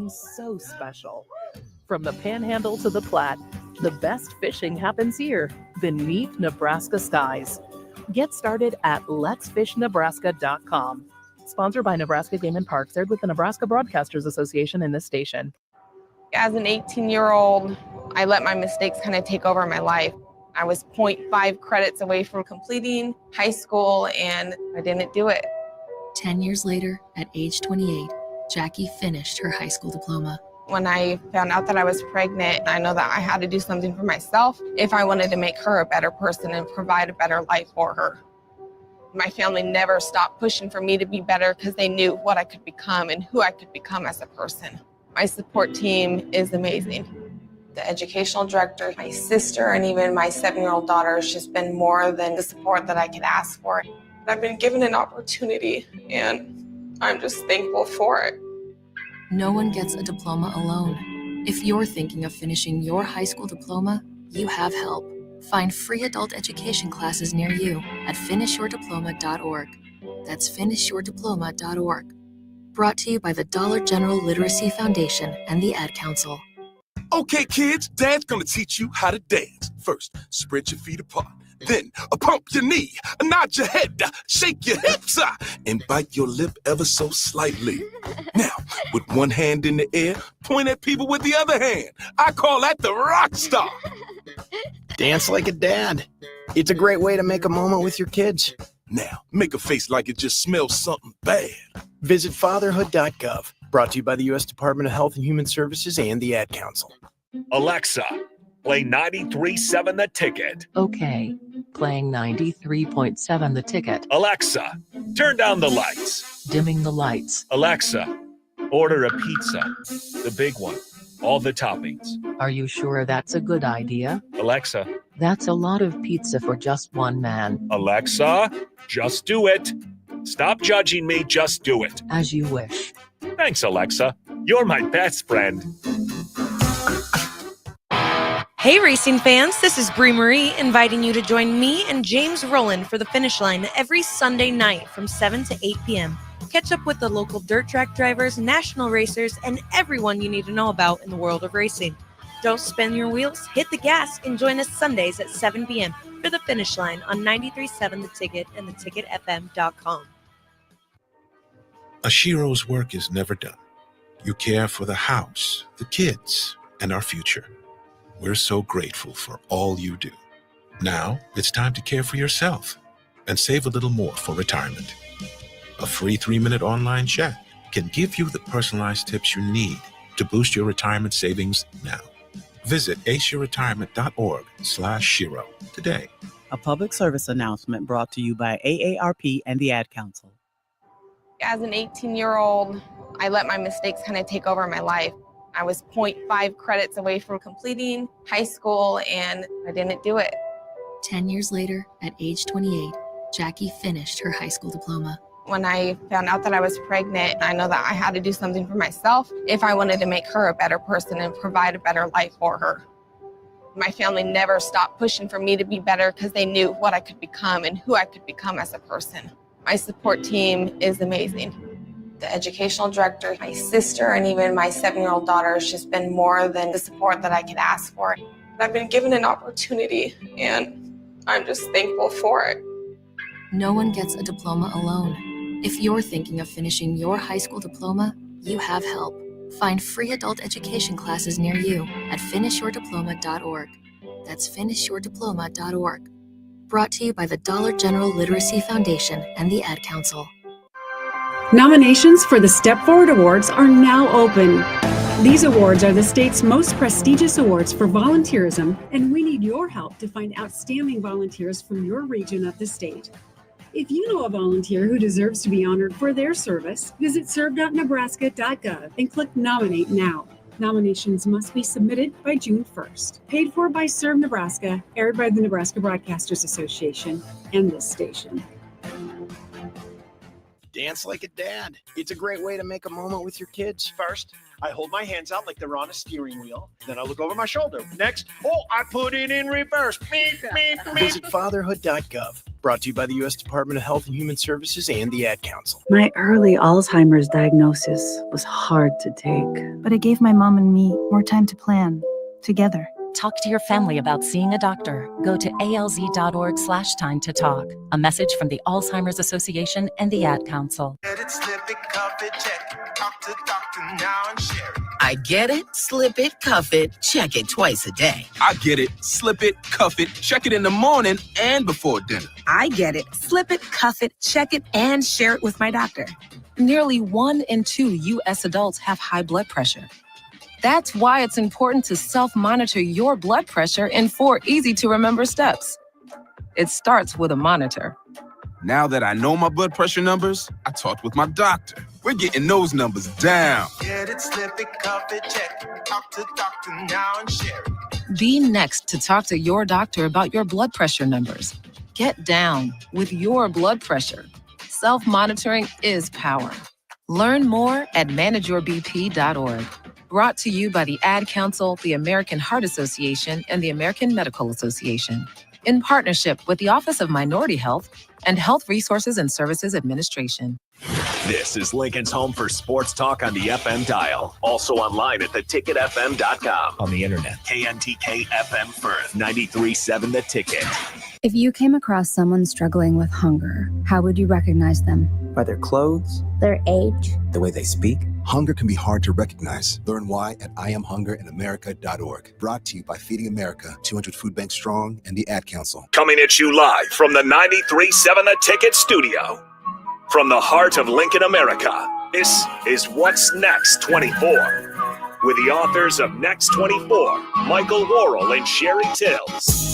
seems so special. From the Panhandle to the Platte, the best fishing happens here, beneath Nebraska skies. Get started at letsfishnebraska.com. Sponsored by Nebraska Game and Parks, aired with the Nebraska Broadcasters Association and this station. As an 18-year-old, I let my mistakes kind of take over my life. I was 0.5 credits away from completing high school, and I didn't do it. 10 years later, at age 28, Jackie finished her high school diploma. When I found out that I was pregnant, I know that I had to do something for myself if I wanted to make her a better person and provide a better life for her. My family never stopped pushing for me to be better because they knew what I could become and who I could become as a person. My support team is amazing. The educational director, my sister, and even my 7-year-old daughter has just been more than the support that I could ask for. I've been given an opportunity, and I'm just thankful for it. No one gets a diploma alone. If you're thinking of finishing your high school diploma, you have help. Find free adult education classes near you at finishyourdiploma.org. That's finishyourdiploma.org. Brought to you by the Dollar General Literacy Foundation and the Ad Council. Okay, kids, Dad's gonna teach you how to dance. First, spread your feet apart. Then, pump your knee, nod your head, shake your hips, and bite your lip ever so slightly. Now, with one hand in the air, point at people with the other hand. I call that the rock star. Dance like a dad. It's a great way to make a moment with your kids. Now, make a face like it just smells something bad. Visit fatherhood.gov. Brought to you by the U.S. Department of Health and Human Services and the Ad Council. Alexa, play 93.7 The Ticket. Okay, playing 93.7 The Ticket. Alexa, turn down the lights. Dimming the lights. Alexa, order a pizza. The big one. All the toppings. Are you sure that's a good idea? Alexa. That's a lot of pizza for just one man. Alexa, just do it. Stop judging me, just do it. As you wish. Thanks, Alexa. You're my best friend. Hey racing fans, this is Brie Marie inviting you to join me and James Rowland for the Finish Line every Sunday night from 7 to 8 p.m. Catch up with the local dirt track drivers, national racers, and everyone you need to know about in the world of racing. Don't spin your wheels, hit the gas, and join us Sundays at 7 p.m. for the Finish Line on 93.7 The Ticket and theticketfm.com. Ashiro's work is never done. You care for the house, the kids, and our future. We're so grateful for all you do. Now it's time to care for yourself and save a little more for retirement. A free 3-minute online chat can give you the personalized tips you need to boost your retirement savings now. Visit aceyourretirement.org/Shiro today. A public service announcement brought to you by AARP and the Ad Council. As an 18-year-old, I let my mistakes kind of take over my life. I was 0.5 credits away from completing high school, and I didn't do it. 10 years later, at age 28, Jackie finished her high school diploma. When I found out that I was pregnant, I know that I had to do something for myself if I wanted to make her a better person and provide a better life for her. My family never stopped pushing for me to be better because they knew what I could become and who I could become as a person. My support team is amazing. The educational director, my sister, and even my 7-year-old daughter has just been more than the support that I could ask for. I've been given an opportunity, and I'm just thankful for it. No one gets a diploma alone. If you're thinking of finishing your high school diploma, you have help. Find free adult education classes near you at finishyourdiploma.org. That's finishyourdiploma.org. Brought to you by the Dollar General Literacy Foundation and the Ad Council. Nominations for the Step Forward Awards are now open. These awards are the state's most prestigious awards for volunteerism, and we need your help to find outstanding volunteers from your region of the state. If you know a volunteer who deserves to be honored for their service, visit serve.nebraska.gov and click Nominate Now. Nominations must be submitted by June 1st. Paid for by Serve Nebraska, aired by the Nebraska Broadcasters Association and this station. Dance like a dad. It's a great way to make a moment with your kids. First, I hold my hands out like they're on a steering wheel. Then I look over my shoulder. Next, I put it in reverse. Beep, beep, beep. Visit fatherhood.gov. Brought to you by the U.S. Department of Health and Human Services and the Ad Council. My early Alzheimer's diagnosis was hard to take, but it gave my mom and me more time to plan together. Talk to your family about seeing a doctor. Go to alz.org/time to talk. A message from the Alzheimer's Association and the Ad Council. Get it, slip it, cuff it, check it. Talk to doctor now and share it. I get it, slip it, cuff it, check it twice a day. I get it, slip it, cuff it, check it in the morning and before dinner. I get it, slip it, cuff it, check it, and share it with my doctor. Nearly 1 in 2 U.S. adults have high blood pressure. That's why it's important to self-monitor your blood pressure in 4 easy-to-remember steps. It starts with a monitor. Now that I know my blood pressure numbers, I talked with my doctor. We're getting those numbers down. Get it, slip it, cuff it, check it. Talk to doctor now and share it. Be next to talk to your doctor about your blood pressure numbers. Get down with your blood pressure. Self-monitoring is power. Learn more at manageyourbp.org. Brought to you by the Ad Council, the American Heart Association, and the American Medical Association, in partnership with the Office of Minority Health and Health Resources and Services Administration. This is Lincoln's home for sports talk on the FM dial. Also online at theticketfm.com. On the internet, KNTK FM Firth, 93.7 The Ticket. If you came across someone struggling with hunger, how would you recognize them? By their clothes, their age, the way they speak. Hunger can be hard to recognize. Learn why at IamHungerInAmerica.org. Brought to you by Feeding America, 200 Food Banks Strong, and the Ad Council. Coming at you live from the 93.7 The Ticket studio. From the heart of Lincoln, America, this is What's Next 24. With the authors of Next 24, Michael Worrell and Sherry Tills.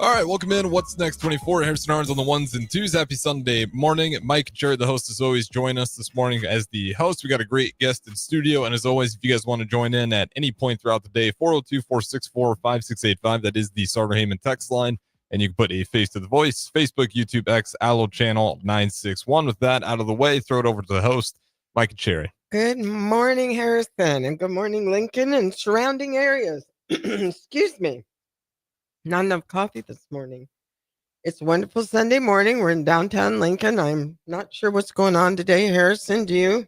All right, welcome in. What's Next 24? Harrison Arns on the ones and twos. Happy Sunday morning. Mike Jarrett, the host, as always, join us this morning as the host. We got a great guest in studio. And as always, if you guys want to join in at any point throughout the day, 402-464-5685. That is the Sartor Heyman text line. And you can put a face to the voice. Facebook, YouTube, X, Allo channel 961. With that out of the way, throw it over to the host, Mike and Sherry. Good morning, Harrison, and good morning, Lincoln and surrounding areas. Excuse me. Not enough coffee this morning. It's a wonderful Sunday morning. We're in downtown Lincoln. I'm not sure what's going on today, Harrison. Do you?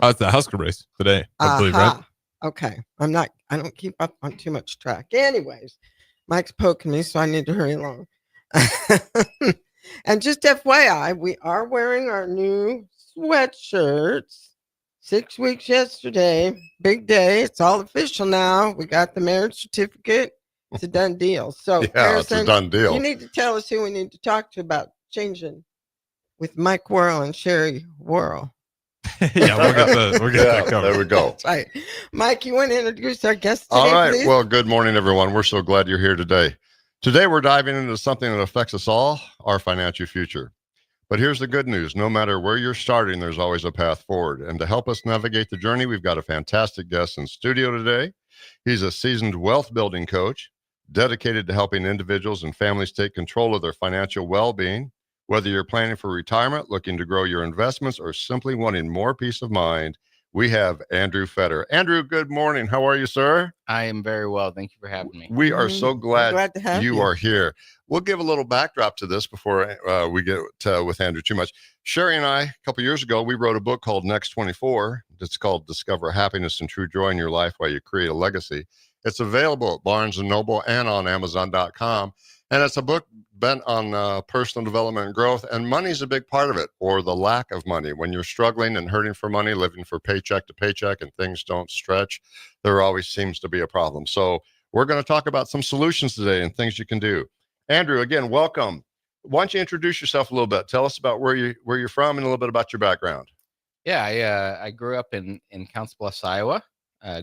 It's the Husker race today, I believe, right? Okay. I don't keep up on too much track. Anyways, Mike's poking me, so I need to hurry along. And just FYI, we are wearing our new sweatshirts. 6 weeks yesterday. Big day. It's all official now. We got the marriage certificate. It's a done deal. So, yeah, Harrison, it's a done deal. You need to tell us who we need to talk to about changing with Mike Worrell and Sherry Worrell. Yeah, we'll get that covered. There we go. That's right. Mike, you want to introduce our guest today, All right. please? Well, good morning, everyone. We're so glad you're here today. Today, we're diving into something that affects us all, our financial future. But here's the good news. No matter where you're starting, there's always a path forward. And to help us navigate the journey, we've got a fantastic guest in studio today. He's a seasoned wealth building coach, dedicated to helping individuals and families take control of their financial well-being. Whether you're planning for retirement, looking to grow your investments, or simply wanting more peace of mind, we have Andrew Fetter. Andrew, good morning. How are you, sir? I am very well. Thank you for having me. We are so glad to have you are here. We'll give a little backdrop to this before we get with Andrew too much. Sherry and I, a couple years ago, we wrote a book called Next 24. It's called Discover Happiness and True Joy in Your Life While You Create a Legacy. It's available at Barnes & Noble and on Amazon.com. And it's a book bent on personal development and growth. And money's a big part of it, or the lack of money. When you're struggling and hurting for money, living for paycheck to paycheck, and things don't stretch, there always seems to be a problem. So we're going to talk about some solutions today and things you can do. Andrew, again, welcome. Why don't you introduce yourself a little bit? Tell us about where you're from and a little bit about your background. Yeah, I grew up in Council Bluffs, Iowa.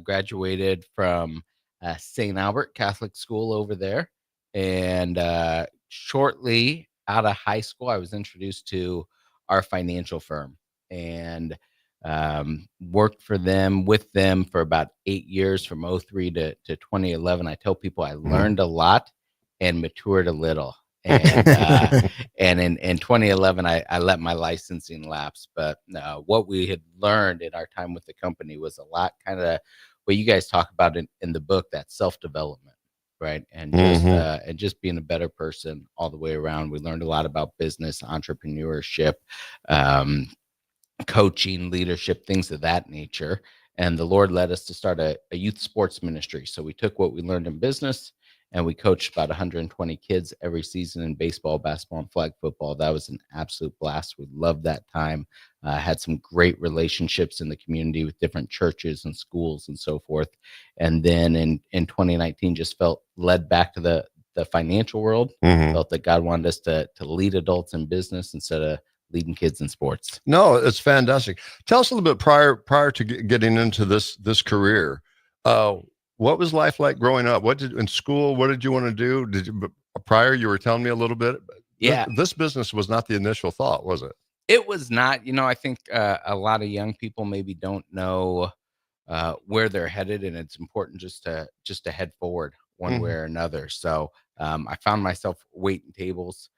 Graduated from St. Albert Catholic School over there. And shortly out of high school, I was introduced to our financial firm. And Worked for them with them for about 8 years from '03 to 2011. I tell people I learned a lot and matured a little. And and in 2011, I let my licensing lapse. But what we had learned in our time with the company was a lot, kind of what you guys talk about in the book, that self-development, right? And just being a better person all the way around. We learned a lot about business, entrepreneurship, coaching, leadership, things of that nature. And the Lord led us to start a youth sports ministry. So we took what we learned in business and we coached about 120 kids every season in baseball, basketball, and flag football. That was an absolute blast. We loved that time. Had some great relationships in the community with different churches and schools and so forth. And then in 2019, just felt led back to the financial world. Felt that God wanted us to lead adults in business instead of leading kids in sports. No, it's fantastic. Tell us a little bit prior to getting into this career. What was life like growing up? In school? What did you want to do? Prior, you were telling me a little bit. Yeah, this business was not the initial thought, was it? It was not. I think a lot of young people maybe don't know where they're headed, and it's important just to head forward one way or another. So I found myself waiting tables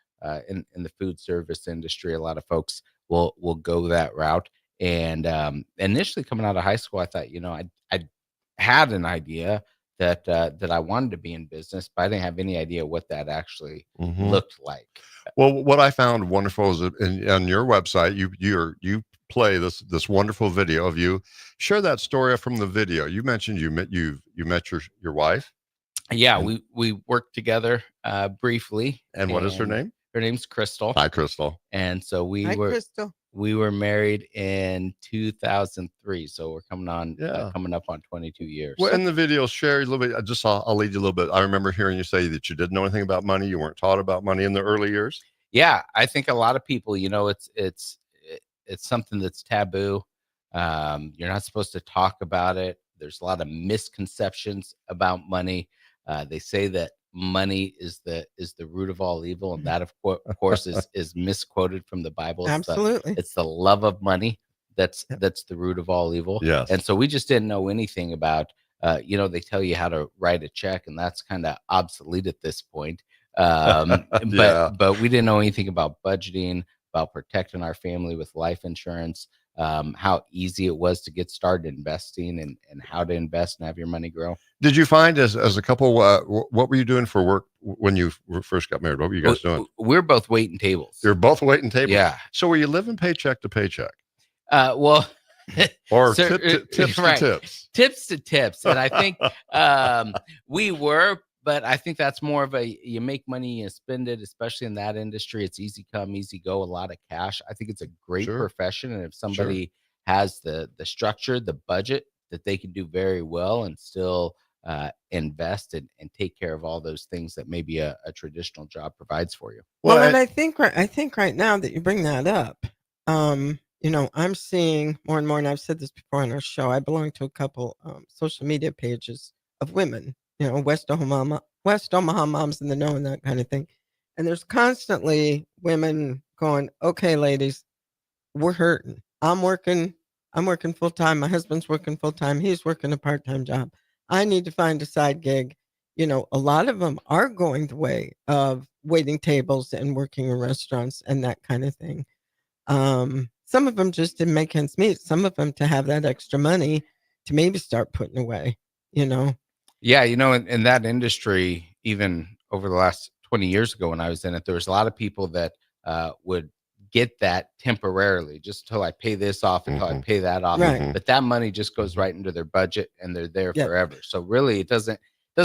in the food service industry. A lot of folks will go that route. And initially coming out of high school, I thought, I had an idea that I wanted to be in business, but I didn't have any idea what that actually looked like. Well, what I found wonderful is on your website, you play this wonderful video of you. Share that story from the video. You mentioned you met your wife. Yeah, we worked together briefly. And what is her name? Her name's Crystal. Hi, Crystal. And so Crystal. We were married in 2003, so we're coming up on 22 years. Well, in the video, share a little bit. I'll lead you a little bit. I remember hearing you say that you didn't know anything about money. You weren't taught about money in the early years. Yeah, I think a lot of people, it's something that's taboo. You're not supposed to talk about it. There's a lot of misconceptions about money. They say that money is the root of all evil, and that of course is misquoted from the Bible. Absolutely. It's the love of money that's the root of all evil. Yes. And so we just didn't know anything about they tell you how to write a check, and that's kind of obsolete at this point. But we didn't know anything about budgeting, about protecting our family with life insurance, how easy it was to get started investing, and how to invest and have your money grow. Did you find as a couple, what were you doing for work when you first got married? What were you guys doing? We're both waiting tables. You're both waiting tables? Yeah. So were you living paycheck to paycheck? Well, or tips to tips? Tips to tips. And I think we were, but I think that's more of you make money, you spend it, especially in that industry. It's easy come, easy go, a lot of cash. I think it's a great profession. And if somebody has the structure, the budget, that they can do very well and still invest and take care of all those things that maybe a traditional job provides for you. Well, and I think right now that you bring that up, I'm seeing more and more, and I've said this before on our show. I belong to a couple social media pages of women, West Omaha moms in the know and that kind of thing. And there's constantly women going, okay, ladies, we're hurting. I'm working full time. My husband's working full time. He's working a part-time job. I need to find a side gig. A lot of them are going the way of waiting tables and working in restaurants and that kind of thing. Some of them just didn't make ends meet. Some of them to have that extra money to maybe start putting away, Yeah, in that industry, even over the last 20 years ago when I was in it, there was a lot of people that would get that temporarily, just until I pay this off, until I pay that off. Right. But that money just goes right into their budget, and they're there forever. So really, it doesn't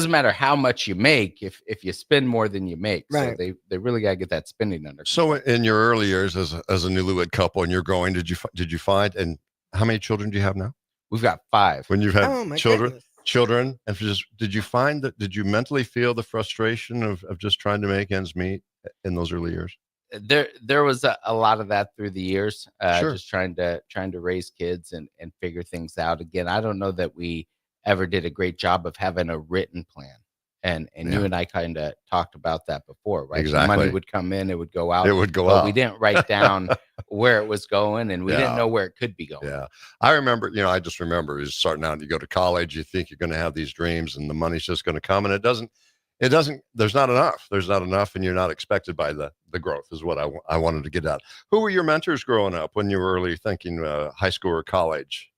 matter how much you make if you spend more than you make. Right. So they really got to get that spending under control. So in your early years as a newlywed couple, and you're growing, did you find, and how many children do you have now? We've got 5. When you've had children. Goodness. Children, and did you find that? Did you mentally feel the frustration of just trying to make ends meet in those early years? There was a lot of that through the years, just trying to raise kids and figure things out. Again, I don't know that we ever did a great job of having a written plan. And Yeah. you and I kind of talked about that before, right? The Exactly. money would come in, it would go out. It would go but out. we didn't write down where it was going, and we didn't Yeah. know where it could be going. Yeah. I remember, I just remember is starting out, you go to college, you think you're going to have these dreams and the money's just going to come, and it doesn't, there's not enough, and you're not expected by the growth is what I wanted to get at. Who were your mentors growing up when you were early thinking high school or college?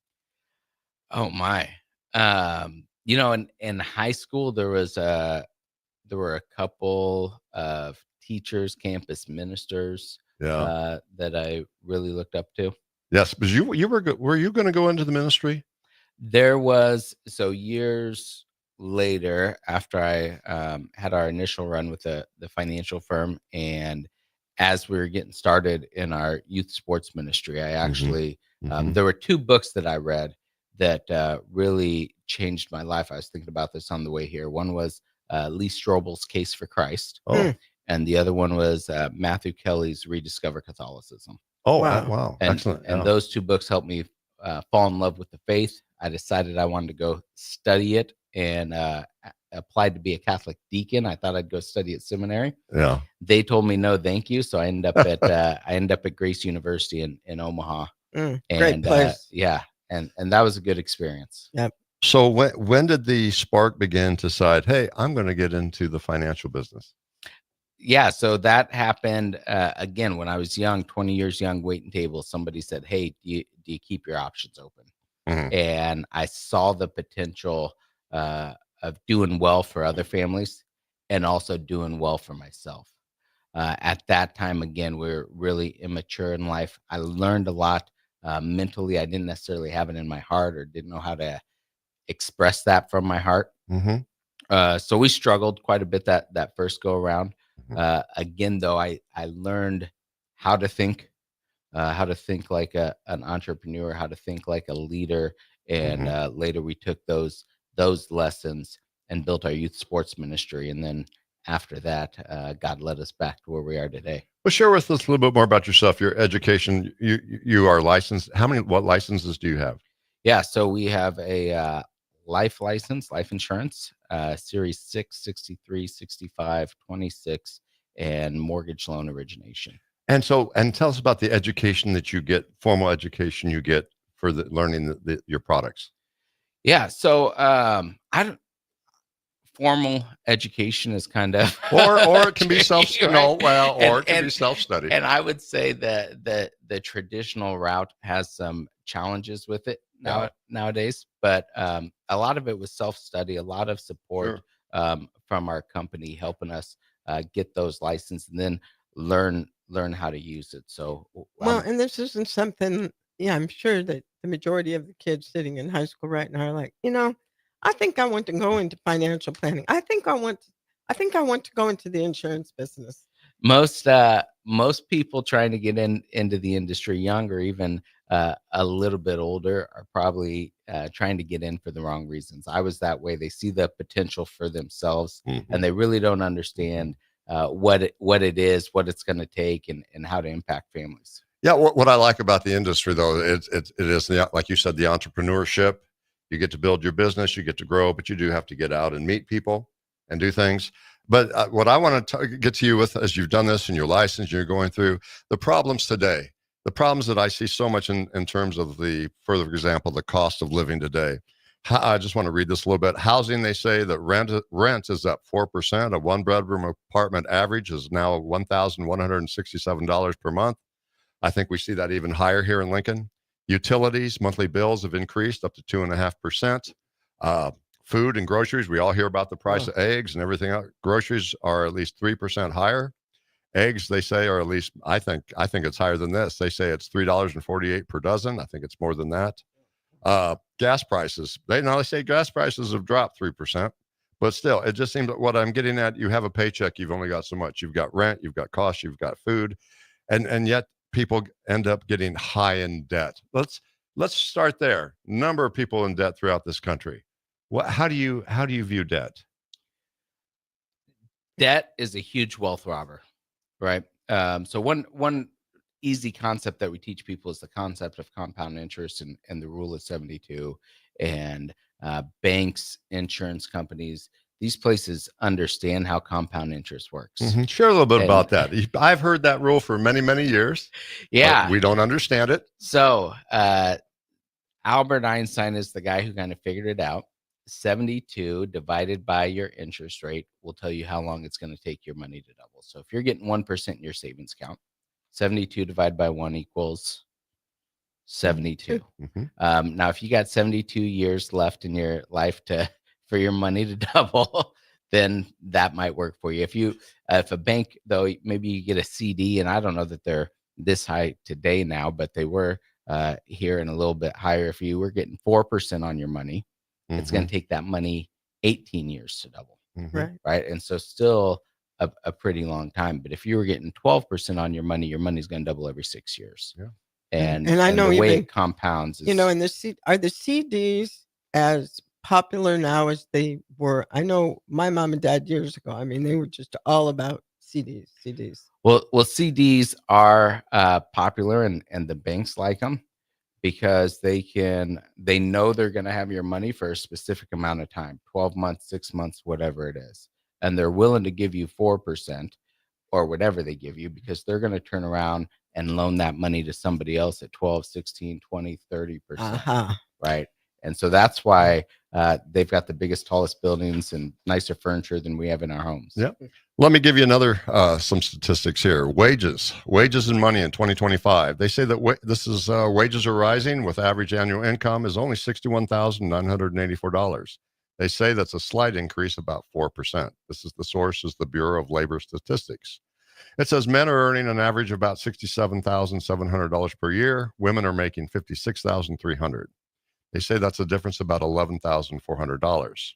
Oh my. In high school there were a couple of teachers, campus ministers that I really looked up to. Yes, but were you going to go into the ministry? There was, so years later, after I had our initial run with the financial firm, and as we were getting started in our youth sports ministry, I actually there were two books that I read that really changed my life. I was thinking about this on the way here. One was Lee Strobel's Case for Christ, and the other one was Matthew Kelly's Rediscover Catholicism. Oh, wow. And, Excellent. And those two books helped me fall in love with the faith. I decided I wanted to go study it, and applied to be a Catholic deacon. I thought I'd go study at seminary. Yeah. They told me no, thank you. So I ended up at Grace University in Omaha. Great place. And that was a good experience. Yep. So when did the spark begin to decide, hey, I'm going to get into the financial business? Yeah, so that happened again when I was young, 20 years young, waiting tables. Somebody said, hey, do you keep your options open? And I saw the potential of doing well for other families and also doing well for myself. At that time, again, we were really immature in life. I learned a lot mentally. I didn't necessarily have it in my heart or didn't know how to express that from my heart. So we struggled quite a bit that first go around. Again, though, I learned how to think like an entrepreneur, how to think like a leader. And later we took those lessons and built our youth sports ministry. And then after that, God led us back to where we are today. Well, share with us a little bit more about yourself, your education. You are licensed. What licenses do you have? Yeah, so we have a life license, life insurance, series 6, 63, 65, 26, and mortgage loan origination. And tell us about the education that you get, formal education you get for learning your products. Yeah, so formal education is kind of or it can be self-study. Or it can be self-study. And I would say that the traditional route has some challenges with it nowadays, but a lot of it was self-study, a lot of support from our company helping us get those licenses and then learn how to use it. So and this isn't something, I'm sure that the majority of the kids sitting in high school right now are like, I think I want to go into financial planning. I think I want to go into the insurance business. Most people trying to get into the industry, young or even a little bit older, are probably trying to get in for the wrong reasons. I was that way. They see the potential for themselves, and they really don't understand what it is, what it's going to take, and how to impact families. Yeah, what I like about the industry, though, it is like you said, the entrepreneurship. You get to build your business, you get to grow, but you do have to get out and meet people and do things. But what I want to get to you with, as you've done this and your license, you're going through the problems today, the problems that I see so much in terms of for example, the cost of living today. I just want to read this a little bit. Housing, they say that rent is up 4%. A one-bedroom apartment average is now $1,167 per month. I think we see that even higher here in Lincoln. Utilities, monthly bills have increased up to 2.5%. Food and groceries, we all hear about the price of eggs and everything else. Groceries are at least 3% higher. Eggs, they say, are at least, I think it's higher than this. They say it's $3.48 per dozen. I think it's more than that. Gas prices, they say gas prices have dropped 3%, but still, it just seems that what I'm getting at, you have a paycheck, you've only got so much. You've got rent, you've got costs, you've got food, and yet people end up getting high in debt. Let's start there. Number of people in debt throughout this country. How do you view debt? Debt is a huge wealth robber, right? So one easy concept that we teach people is the concept of compound interest and the rule of 72. And banks, insurance companies, these places understand how compound interest works. Share a little bit And- about that. I've heard that rule for many, many years. Yeah. but we don't understand it. So Albert Einstein is the guy who kind of figured it out. 72 divided by your interest rate will tell you how long it's going to take your money to double. So if you're getting 1% in your savings account, 72 divided by 1 equals 72. Now, if you got 72 years left in your life for your money to double, then that might work for you. If a bank, though, maybe you get a CD, and I don't know that they're this high today now, but they were here and a little bit higher. If you were getting 4% on your money, it's going to take that money 18 years to double. Right. And so still a pretty long time. But if you were getting 12% on your money's going to double every 6 years. Yeah. And I know the way even, it compounds is, and are the CDs as popular now as they were? I know my mom and dad years ago, I mean, they were just all about CDs. Well, CDs are popular, and the banks like them because they know they're going to have your money for a specific amount of time, 12 months, 6 months, whatever it is. And they're willing to give you 4% or whatever they give you because they're going to turn around and loan that money to somebody else at 12, 16, 20, 30%. Right. And so that's why they've got the biggest, tallest buildings and nicer furniture than we have in our homes. Yep. Let me give you another some statistics here. Wages and money in 2025. They say that wages are rising with average annual income is only $61,984. They say that's a slight increase, about 4%. The source is the Bureau of Labor Statistics. It says men are earning an average of about $67,700 per year. Women are making $56,300. They say that's a difference of about $11,400.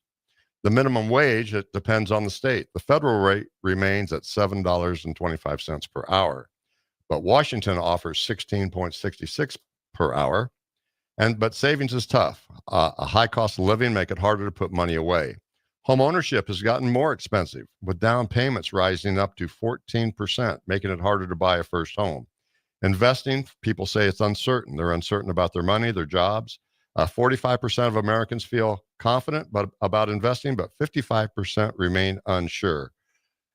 The minimum wage, it depends on the state. The federal rate remains at $7.25 per hour, but Washington offers $16.66 per hour. But savings is tough. A high cost of living make it harder to put money away. Home ownership has gotten more expensive, with down payments rising up to 14%, making it harder to buy a first home. Investing, people say it's uncertain. They're uncertain about their money, their jobs. 45% of Americans feel confident about investing, but 55% remain unsure.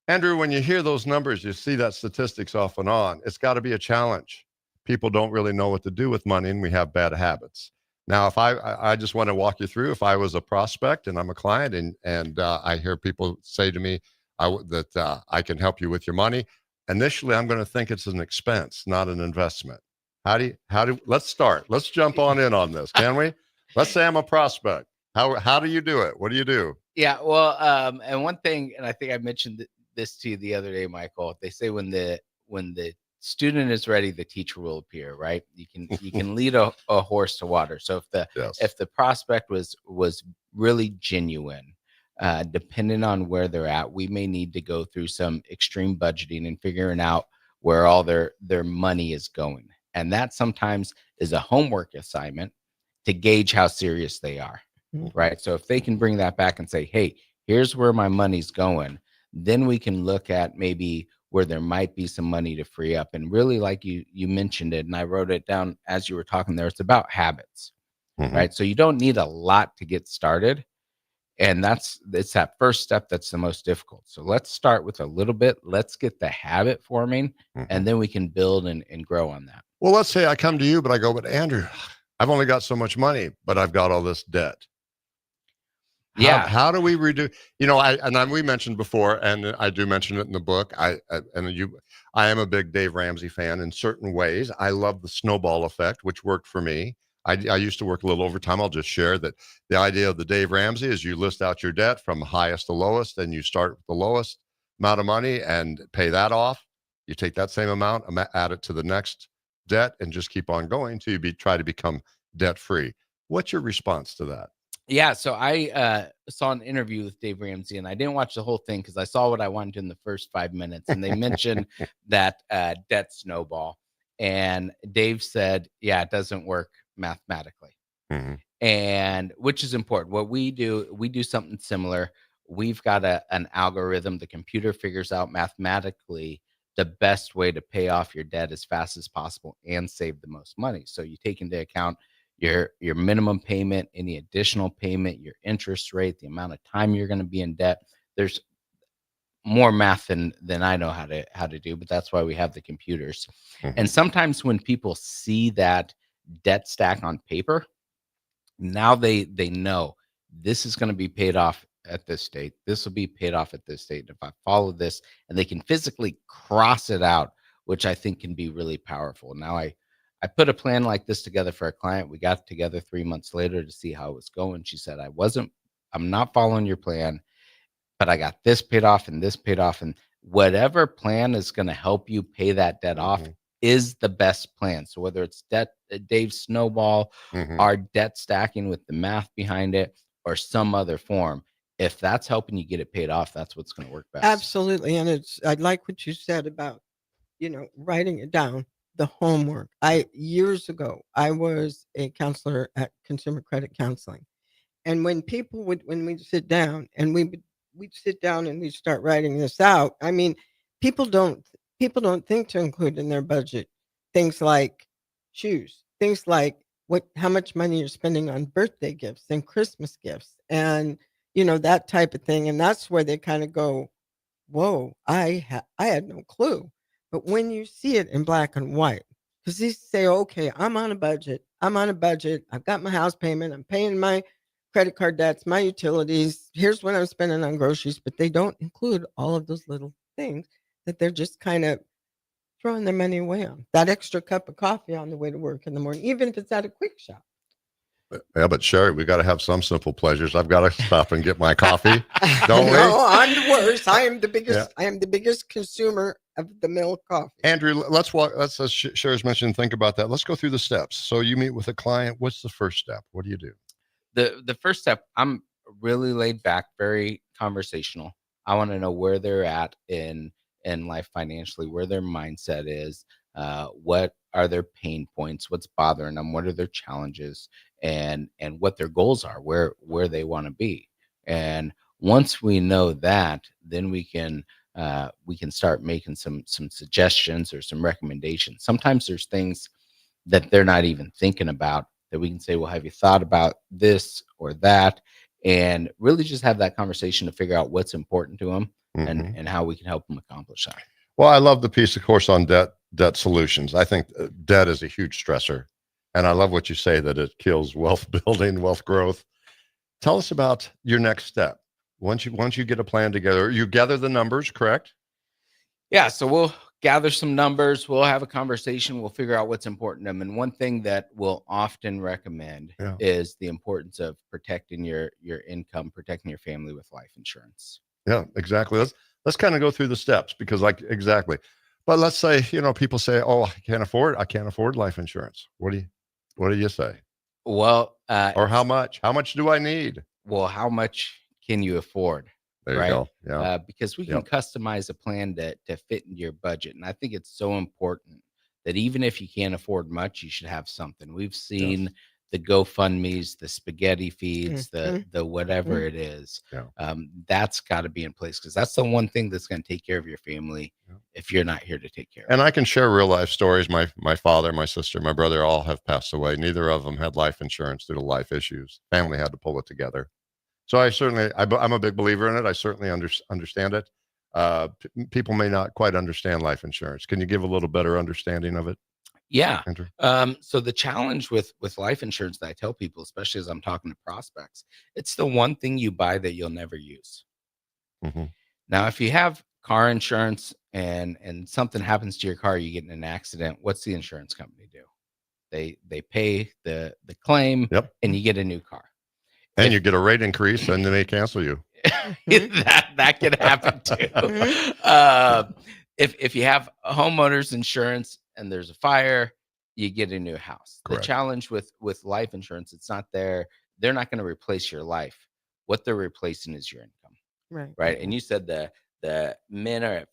Andrew, when you hear those numbers, you see that statistics off and on. It's got to be a challenge. People don't really know what to do with money, and we have bad habits. Now, if I just want to walk you through, if I was a prospect and I'm a client and I hear people say to me that I can help you with your money, initially I'm going to think it's an expense, not an investment. Let's start. Let's jump on this, can we? Let's say I'm a prospect. How do you do it? What do you do? Yeah, well, and one thing, and I think I mentioned this to you the other day, Michael. They say when the student is ready, the teacher will appear. Right? You can lead a horse to water. So if the prospect was really genuine, depending on where they're at, we may need to go through some extreme budgeting and figuring out where all their money is going. And that sometimes is a homework assignment to gauge how serious they are, right? So if they can bring that back and say, hey, here's where my money's going, then we can look at maybe where there might be some money to free up. And really, like you mentioned it, and I wrote it down as you were talking there, it's about habits, right? So you don't need a lot to get started. And it's that first step that's the most difficult. So let's start with a little bit. Let's get the habit forming, and then we can build and grow on that. Well, let's say I come to you, but I go, but Andrew, I've only got so much money, but I've got all this debt. How do we reduce? We mentioned before, and I do mention it in the book. I am a big Dave Ramsey fan in certain ways. I love the snowball effect, which worked for me. I used to work a little overtime. I'll just share that the idea of the Dave Ramsey is you list out your debt from highest to lowest, and you start with the lowest amount of money and pay that off. You take that same amount, add it to the next debt, and just keep on going till you try to become debt free. What's your response to that? Yeah, so I saw an interview with Dave Ramsey, and I didn't watch the whole thing because I saw what I wanted in the first 5 minutes, and they mentioned that debt snowball, and Dave said, yeah, it doesn't work mathematically, and which is important. What we do something similar. We've got an algorithm. The computer figures out mathematically the best way to pay off your debt as fast as possible and save the most money. So you take into account your minimum payment, any additional payment, your interest rate, the amount of time you're going to be in debt. There's more math than I know how to do, but that's why we have the computers. And sometimes when people see that debt stack on paper, now they know this is going to be paid off at this date. This will be paid off at this date. If I follow this, and they can physically cross it out, which I think can be really powerful. Now I put a plan like this together for a client. We got together 3 months later to see how it was going. She said, I'm not following your plan, but I got this paid off and this paid off. And whatever plan is going to help you pay that debt off is the best plan. So whether it's Dave Snowball, our debt stacking with the math behind it, or some other form, if that's helping you get it paid off, that's what's going to work best. Absolutely. And I like what you said about, writing it down, the homework. Years ago, I was a counselor at Consumer Credit Counseling. And when we'd sit down and we'd sit down and we'd start writing this out. I mean, people don't think to include in their budget things like shoes, things like how much money you're spending on birthday gifts and Christmas gifts, and that type of thing. And that's where they kind of go, "Whoa, I had no clue." But when you see it in black and white, because they say, "Okay, I'm on a budget. I've got my house payment. I'm paying my credit card debts, my utilities. Here's what I'm spending on groceries," but they don't include all of those little things that they're just kind of throwing their money away on. That extra cup of coffee on the way to work in the morning, even if it's at a quick shop. Yeah, but Sherry, we got to have some simple pleasures. I've got to stop and get my coffee, don't we? No, I'm the worst. I am the biggest. Yeah. I am the biggest consumer of the milk coffee. Andrew, let's walk. Let's, as Sherry's mentioned, think about that. Let's go through the steps. So you meet with a client. What's the first step? What do you do? The first step, I'm really laid back, very conversational. I want to know where they're at in life financially, where their mindset is, what are their pain points, what's bothering them, what are their challenges, and what their goals are, where they want to be. And once we know that, then we can start making some suggestions or some recommendations. Sometimes there's things that they're not even thinking about that we can say, well, have you thought about this or that? And really just have that conversation to figure out what's important to them and how we can help them accomplish that. Well, I love the piece, of course, on debt solutions. I think debt is a huge stressor. And I love what you say, that it kills wealth building, wealth growth. Tell us about your next step. Once you get a plan together, you gather the numbers, correct? Yeah, so we'll gather some numbers, we'll have a conversation, we'll figure out what's important to them. And one thing that we'll often recommend is the importance of protecting your income, protecting your family with life insurance. Yeah, exactly. Let's kind of go through the steps, because exactly. But let's say, people say, "Oh, I can't afford life insurance." What do you say? Well, or how much do I need? Well, how much can you afford? There you go. Yeah. Because we can customize a plan to fit into your budget. And I think it's so important that even if you can't afford much, you should have something. We've seen the GoFundMes, the spaghetti feeds, the whatever it is. That's got to be in place, because that's the one thing that's going to take care of your family if you're not here to take care of it. And I can share real life stories. My father, my sister, my brother all have passed away. Neither of them had life insurance due to life issues. Family had to pull it together. So I'm a big believer in it. I certainly understand it. People may not quite understand life insurance. Can you give a little better understanding of it? Yeah. Andrew? So the challenge with life insurance that I tell people, especially as I'm talking to prospects, it's the one thing you buy that you'll never use. Now, if you have car insurance and something happens to your car, you get in an accident, what's the insurance company do? They pay the claim and you get a new car. And you get a rate increase, and then they cancel you. that can happen too. If you have homeowners insurance and there's a fire, you get a new house. Correct. The challenge with life insurance, it's not there. They're not going to replace your life. What they're replacing is your income. Right. And you said the men are at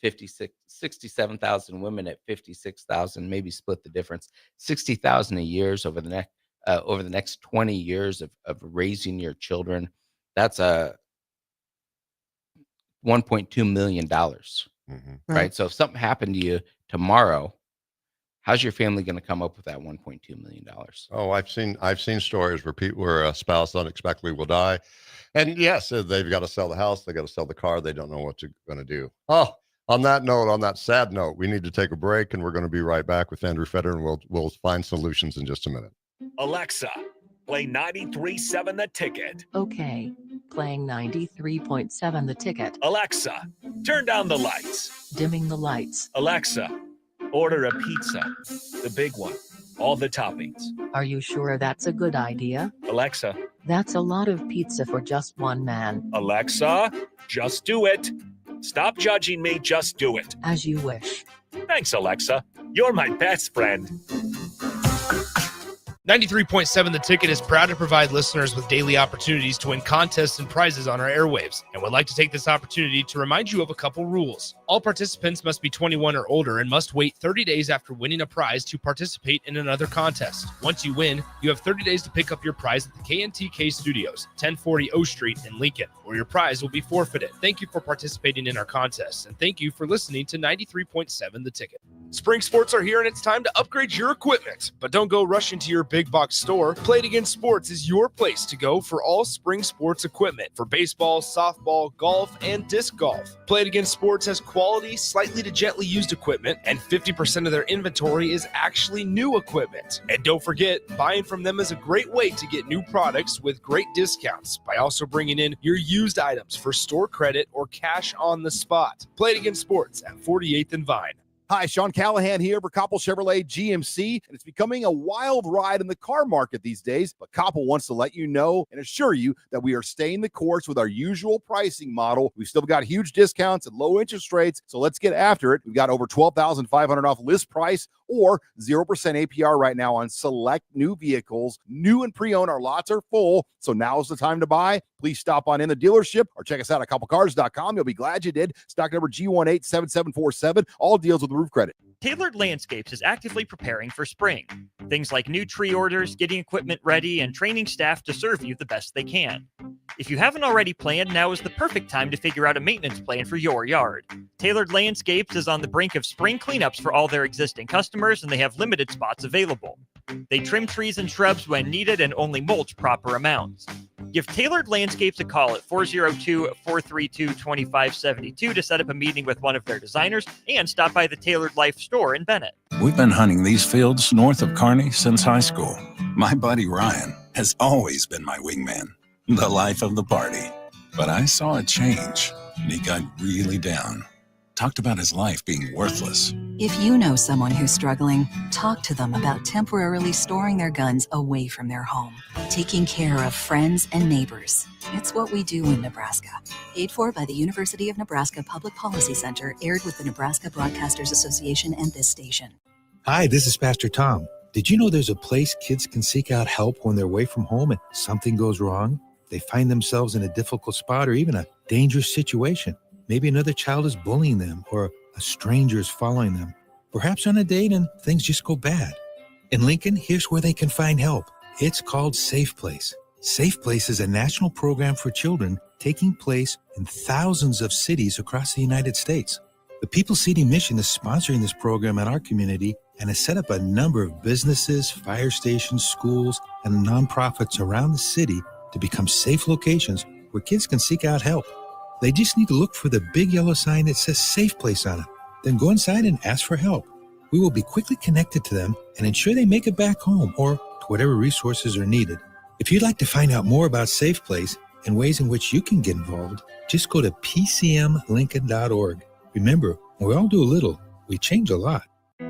67,000, women at 56,000, maybe split the difference, 60,000 a year over the next 20 years of raising your children. That's a $1.2 million. Right. So if something happened to you tomorrow, How's your family going to come up with that $1.2 million? Oh, I've seen stories where a spouse unexpectedly will die. And yes, they've got to sell the house, they got to sell the car, they don't know what they're going to do. Oh, on that sad note, we need to take a break, and we're going to be right back with Andrew Fetter, and we'll find solutions in just a minute. Alexa, play 93.7 The Ticket. Okay, playing 93.7 The Ticket. Alexa, turn down the lights. Dimming the lights. Alexa, order a pizza, the big one, all the toppings. Are you sure that's a good idea? Alexa. That's a lot of pizza for just one man. Alexa, just do it. Stop judging me, just do it. As you wish. Thanks, Alexa. You're my best friend. 93.7 The Ticket is proud to provide listeners with daily opportunities to win contests and prizes on our airwaves, and would like to take this opportunity to remind you of a couple rules. All participants must be 21 or older and must wait 30 days after winning a prize to participate in another contest. Once you win, you have 30 days to pick up your prize at the KNTK Studios, 1040 O Street in Lincoln, or your prize will be forfeited. Thank you for participating in our contests, and thank you for listening to 93.7 The Ticket. Spring sports are here, and it's time to upgrade your equipment. But don't go rushing to your big box store. Play It Again Sports is your place to go for all spring sports equipment for baseball, softball, golf, and disc golf. Play It Again Sports has quality, slightly to gently used equipment, and 50% of their inventory is actually new equipment. And don't forget, buying from them is a great way to get new products with great discounts by also bringing in your used items for store credit or cash on the spot. Play It Again Sports at 48th and Vine. Hi, Sean Callahan here for Koppel Chevrolet GMC, and it's becoming a wild ride in the car market these days, but Koppel wants to let you know and assure you that we are staying the course with our usual pricing model. We've still got huge discounts and low interest rates, so let's get after it. We've got over $12,500 off list price or 0% APR right now on select new vehicles. New and pre-owned, our lots are full, so now's the time to buy. Please stop on in the dealership or check us out at koppelcars.com. You'll be glad you did. Stock number G187747. All deals with roof credit. Tailored Landscapes is actively preparing for spring. Things like new tree orders, getting equipment ready, and training staff to serve you the best they can. If you haven't already planned, now is the perfect time to figure out a maintenance plan for your yard. Tailored Landscapes is on the brink of spring cleanups for all their existing customers, and they have limited spots available. They trim trees and shrubs when needed and only mulch proper amounts. Give Tailored Landscapes a call at 402-432-2572 to set up a meeting with one of their designers and stop by the Tailored Life store in Bennett. We've been hunting these fields north of Kearney since high school. My buddy Ryan has always been my wingman, the life of the party. But I saw a change, and he got really down. Talked about his life being worthless. If you know someone who's struggling, talk to them about temporarily storing their guns away from their home, taking care of friends and neighbors. It's what we do in Nebraska. Paid for by the University of Nebraska Public Policy Center, aired with the Nebraska Broadcasters Association and this station. Hi, this is Pastor Tom. Did you know there's a place kids can seek out help when they're away from home and something goes wrong? They find themselves in a difficult spot or even a dangerous situation. Maybe another child is bullying them or a stranger is following them. Perhaps on a date and things just go bad. In Lincoln, here's where they can find help. It's called Safe Place. Safe Place is a national program for children taking place in thousands of cities across the United States. The People City Mission is sponsoring this program in our community and has set up a number of businesses, fire stations, schools, and nonprofits around the city to become safe locations where kids can seek out help. They just need to look for the big yellow sign that says Safe Place on it. Then go inside and ask for help. We will be quickly connected to them and ensure they make it back home or to whatever resources are needed. If you'd like to find out more about Safe Place and ways in which you can get involved, just go to pcmlincoln.org. Remember, we all do a little, we change a lot.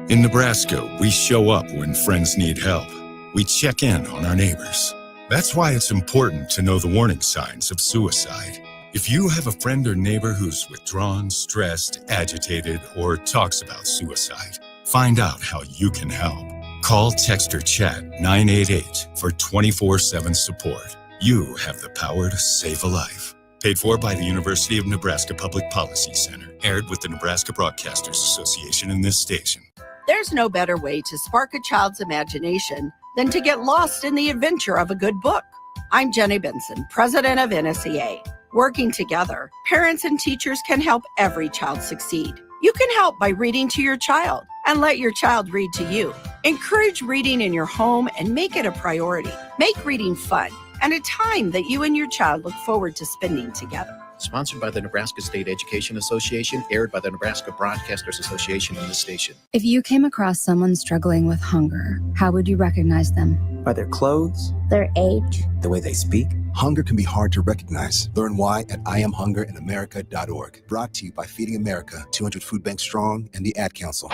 In Nebraska, we show up when friends need help. We check in on our neighbors. That's why it's important to know the warning signs of suicide. If you have a friend or neighbor who's withdrawn, stressed, agitated, or talks about suicide, find out how you can help. Call, text, or chat 988 for 24/7 support. You have the power to save a life. Paid for by the University of Nebraska Public Policy Center. Aired with the Nebraska Broadcasters Association in this station. There's no better way to spark a child's imagination than to get lost in the adventure of a good book. I'm Jenny Benson, president of NSEA. Working together, parents and teachers can help every child succeed. You can help by reading to your child and let your child read to you. Encourage reading in your home and make it a priority. Make reading fun and a time that you and your child look forward to spending together. Sponsored by the Nebraska State Education Association, aired by the Nebraska Broadcasters Association and the station. If you came across someone struggling with hunger, how would you recognize them? By their clothes, Their age? the way they speak. Hunger can be hard to recognize. Learn why at IamHungerInAmerica.org. Brought to you by Feeding America, 200 Food Banks Strong, and the Ad Council.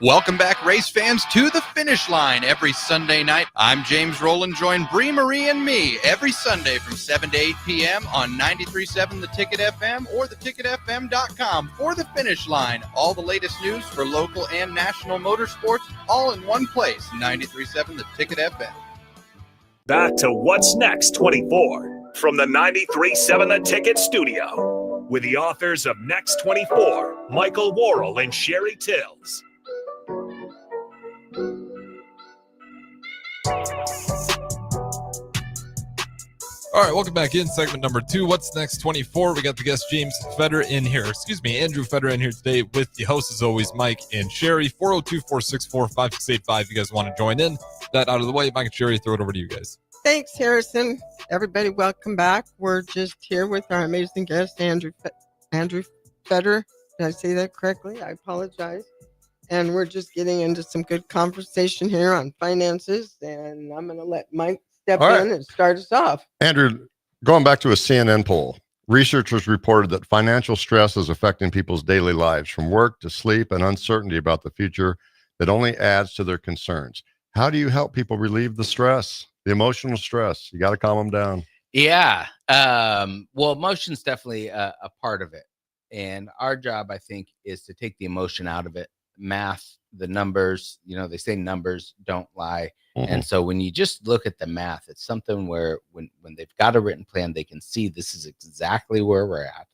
Welcome back, race fans, to the finish line every Sunday night. I'm James Rowland. Join Bree Marie and me every Sunday from 7 to 8 p.m. on 93.7 The Ticket FM or theticketfm.com for the finish line. All the latest news for local and national motorsports, all in one place. 93.7 The Ticket FM. Back to What's Next 24 from the 93.7 The Ticket studio with the authors of Next 24, Michael Worrell and Sherry Tills. All right, welcome back in segment number 2. What's Next 24? We got the guest James Fetter in here. Andrew Fetter in here today with the host, as always, Mike and Sherry. 402-464-5685 if you guys want to join in. That out of the way, Mike and Sherry, throw it over to you guys. Thanks, Harrison. Everybody, welcome back. We're just here with our amazing guest, Andrew Fetter. Did I say that correctly? I apologize. And we're just getting into some good conversation here on finances. And I'm going to let Mike step in and start us off. Andrew, going back to a CNN poll, researchers reported that financial stress is affecting people's daily lives, from work to sleep and uncertainty about the future that only adds to their concerns. How do you help people relieve the stress, the emotional stress? You got to calm them down. Yeah. Well, emotion's definitely a part of it. And our job, I think, is to take the emotion out of it. Math, the numbers, they say numbers don't lie. Mm-hmm. And so when you just look at the math, it's something where when they've got a written plan, they can see this is exactly where we're at.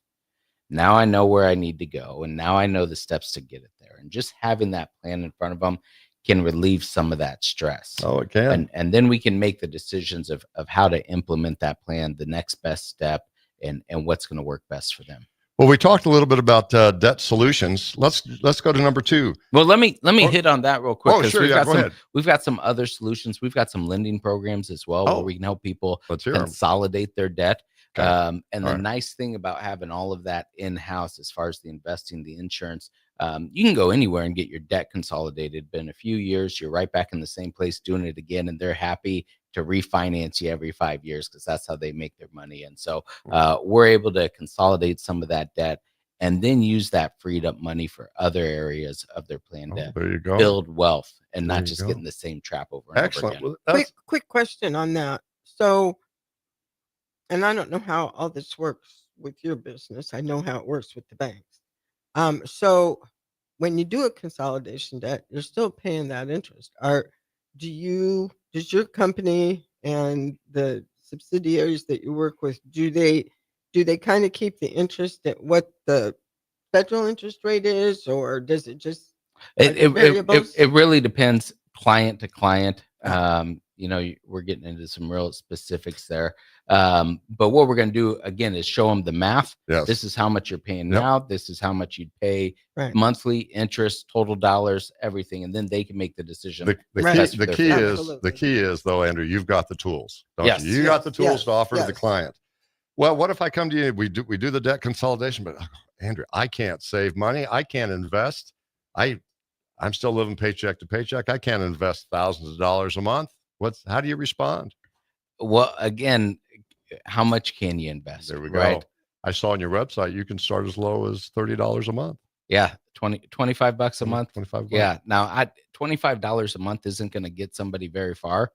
Now I know where I need to go. And now I know the steps to get it there. And just having that plan in front of them can relieve some of that stress. Oh, it can. And then we can make the decisions of how to implement that plan, the next best step, and what's going to work best for them. Well, we talked a little bit about debt solutions. Let's go to number 2. Well, let me hit on that real quick. Oh, sure. Go ahead. We've got some other solutions. We've got some lending programs as well where we can help people consolidate their debt. Okay. The nice thing about having all of that in-house, as far as the investing, the insurance, you can go anywhere and get your debt consolidated. But in a few years, you're right back in the same place doing it again, and they're happy to refinance you every 5 years because that's how they make their money. And so we're able to consolidate some of that debt and then use that freed up money for other areas of their plan to build wealth and not just get in the same trap over and over again. Well, quick question on that. So, and I don't know how all this works with your business. I know how it works with the banks. So when you do a consolidation debt, you're still paying that interest. Does your company and the subsidiaries that you work with, do they kind of keep the interest at what the federal interest rate is, or does it just it really depends client to client. We're getting into some real specifics there. But what we're going to do again is show them the math. Yes. This is how much you're paying now. This is how much you'd pay monthly, interest, total dollars, everything, and then they can make the decision. The key is though, Andrew, you've got the tools. Don't you? You got the tools to offer to the client. Well, what if I come to you? We do the debt consolidation, but Andrew, I can't save money. I can't invest. I'm still living paycheck to paycheck. I can't invest thousands of dollars a month. How do you respond? Well, again, how much can you invest? There we go. Right? I saw on your website you can start as low as $30 a month. Yeah, $25 a month. $25. Yeah. Now, $25 a month isn't going to get somebody very far,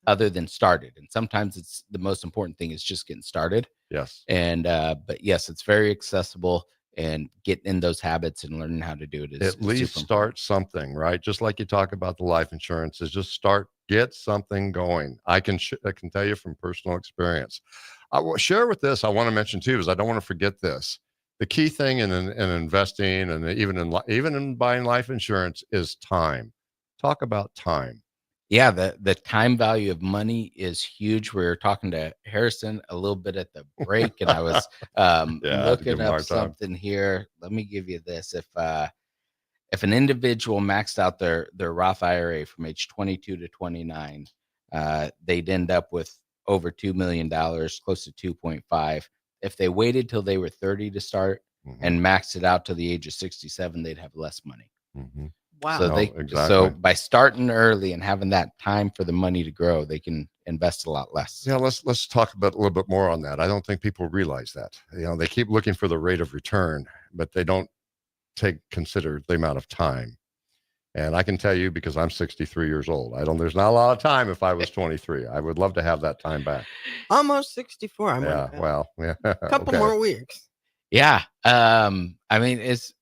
other than started. And sometimes it's the most important thing is just getting started. Yes. And but yes, it's very accessible, and getting in those habits and learning how to do it is at least start something, right? Just like you talk about the life insurance, is just get something going. I can tell you from personal experience. I will share with this. I want to mention too, is I don't want to forget this. The key thing in investing and even in buying life insurance is time. Talk about time. Yeah, the time value of money is huge. We were talking to Harrison a little bit at the break, and I was looking up something here. Let me give you this. if an individual maxed out their Roth IRA from age 22 to 29, they'd end up with over $2 million, close to 2.5. If they waited till they were 30 to start and maxed it out to the age of 67, they'd have less money. Wow. So so by starting early and having that time for the money to grow, they can invest a lot less. Yeah, let's talk about a little bit more on that. I don't think people realize that. They keep looking for the rate of return, but they don't consider the amount of time. And I can tell you, because I'm 63 years old, there's not a lot of time. If I was 23, I would love to have that time back. Almost 64. I'm a couple more weeks. Yeah. I mean, it's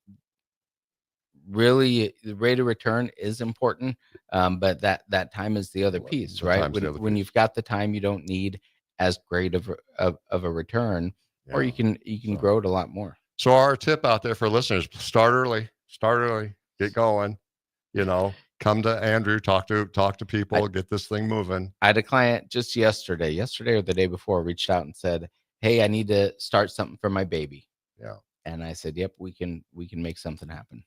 really the rate of return is important. But that time is the other piece, right? When you've got the time, you don't need as great of a return, or you can grow it a lot more. So our tip out there for listeners: start early, get going. Come to Andrew, talk to people, get this thing moving. I had a client just yesterday or the day before, reached out and said, "Hey, I need to start something for my baby." Yeah. And I said, "Yep, we can make something happen."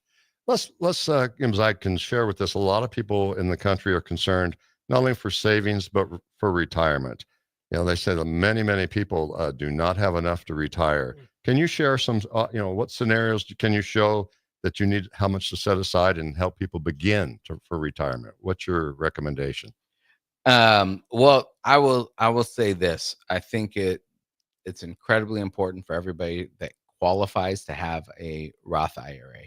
Let's I can share with this. A lot of people in the country are concerned not only for savings but for retirement. They say that many people do not have enough to retire. Can you share some? What scenarios can you show that you need, how much to set aside, and help people begin for retirement? What's your recommendation? Well, I will say this. I think it's incredibly important for everybody that qualifies to have a Roth IRA.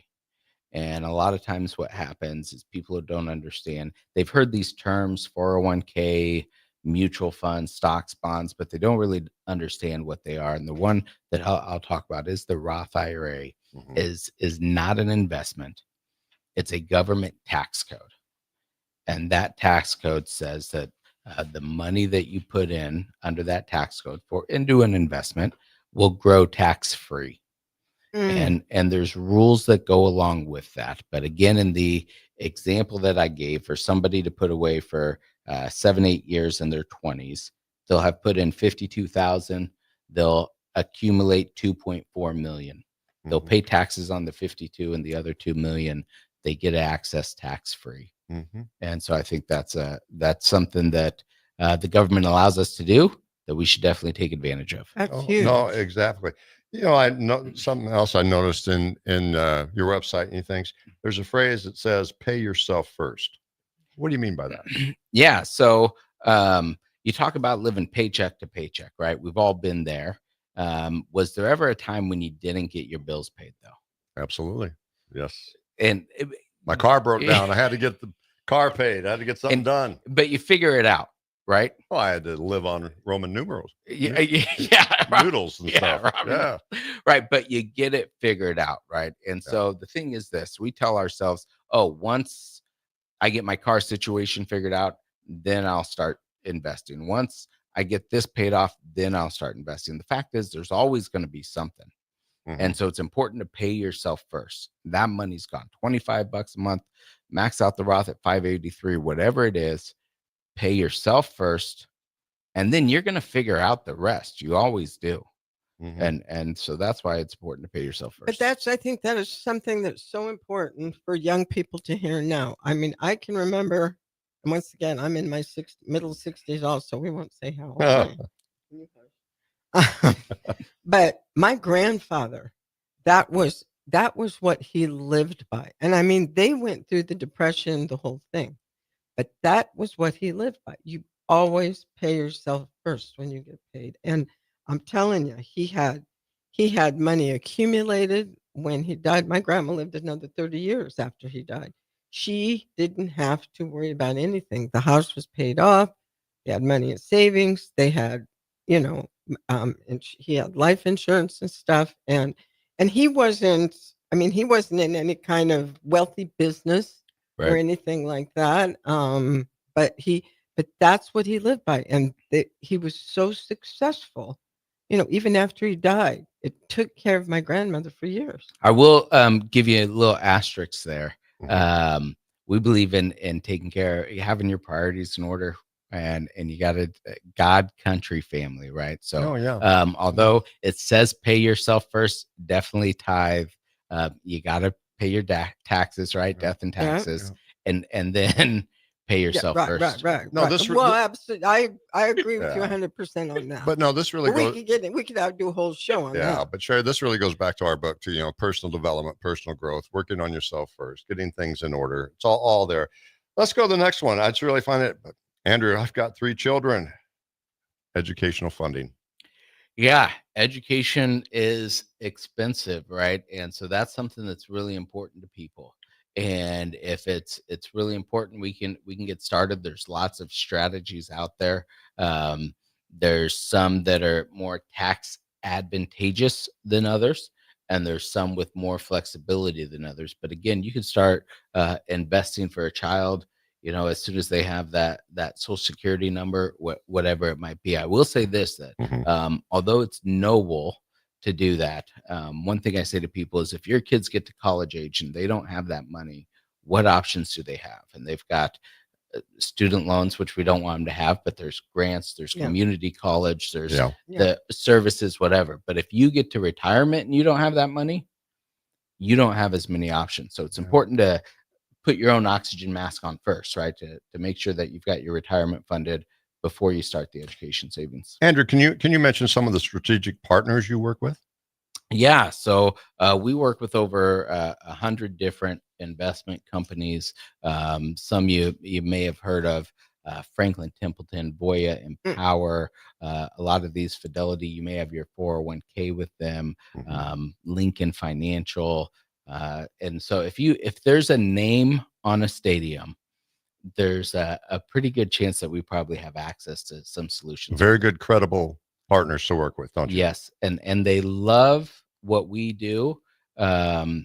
And a lot of times what happens is people who don't understand, they've heard these terms, 401k, mutual funds, stocks, bonds, but they don't really understand what they are. And the one that I'll talk about is the Roth IRA. Is not an investment. It's a government tax code. And that tax code says that the money that you put in under that tax code into an investment will grow tax-free. And there's rules that go along with that. But again, in the example that I gave, for somebody to put away for 7-8 years in their 20s, they'll have put in $52,000. They'll accumulate $2.4 million. They'll pay taxes on the 52, and the other 2 million they get access tax-free. And so I think that's something that the government allows us to do that we should definitely take advantage of. That's huge. No, exactly. I know something else I noticed in your website and things. There's a phrase that says "pay yourself first." What do you mean by that? Yeah. So you talk about living paycheck to paycheck, right? We've all been there. Was there ever a time when you didn't get your bills paid, though? Absolutely. Yes. And my car broke down. I had to get the car paid. I had to get something done. But you figure it out, right? Well, I had to live on Roman numerals. Yeah. Noodles and stuff. Yeah. Right. But you get it figured out, right? And so the thing is this, we tell ourselves, once I get my car situation figured out, then I'll start investing. Once I get this paid off, then I'll start investing. The fact is, there's always going to be something. And so it's important to pay yourself first. That money's gone. $25 a month, max out the Roth at $583, whatever it is, pay yourself first. And then you're going to figure out the rest. You always do. And so that's why it's important to pay yourself first. But I think that is something that's so important for young people to hear now. I mean, I can remember, and once again, I'm in my middle 60s also. We won't say how old I am. But my grandfather, that was what he lived by. And I mean, they went through the Depression, the whole thing, but that was what he lived by. You always pay yourself first when you get paid. And I'm telling you, he had money accumulated when he died. My grandma lived another 30 years after he died. She didn't have to worry about anything. The house was paid off. They had money in savings. They had, and he had life insurance and stuff. And he wasn't in any kind of wealthy business or anything like that. But that's what he lived by. And he was so successful, even after he died. It took care of my grandmother for years. I will give you a little asterisk there. We believe in taking care, having your priorities in order, and you got a God, country, family, right? So although it says pay yourself first, definitely tithe. You got to pay your taxes, right? Death and Yeah. taxes, and then pay yourself first. No, this well, absolutely. I agree with you Yeah. 100% on that. But no, this really But goes. we could do a whole show on Yeah, that. but Sherry, this really goes back to our book too. Personal development, personal growth, working on yourself first, getting things in order. It's all there. Let's go to the next one. I just really find it. But Andrew, I've got 3 children. Educational funding. Yeah, education is expensive, right? And so that's something that's really important to people. And if it's really important, we can get started. There's lots of strategies out there. There's some that are more tax advantageous than others, and there's some with more flexibility than others. But again, you can start investing for a child, as soon as they have that social security number, whatever it might be. I will say this, that although it's noble to do that, one thing I say to people is, if your kids get to college age and they don't have that money, what options do they have? And they've got student loans, which we don't want them to have, but there's grants, there's community college, there's the services, whatever. But if you get to retirement and you don't have that money, you don't have as many options. So it's important to put your own oxygen mask on first, right? To make sure that you've got your retirement funded before you start the education savings. Andrew, can you mention some of the strategic partners you work with? Yeah, so we work with over 100 different investment companies. Some you may have heard of: Franklin Templeton, Voya, Empower. A lot of these, Fidelity. You may have your 401k with them. Lincoln Financial. And so if there's a name on a stadium, there's a pretty good chance that we probably have access to some solutions. Very good, credible partners to work with, don't you? Yes, and they love what we do, and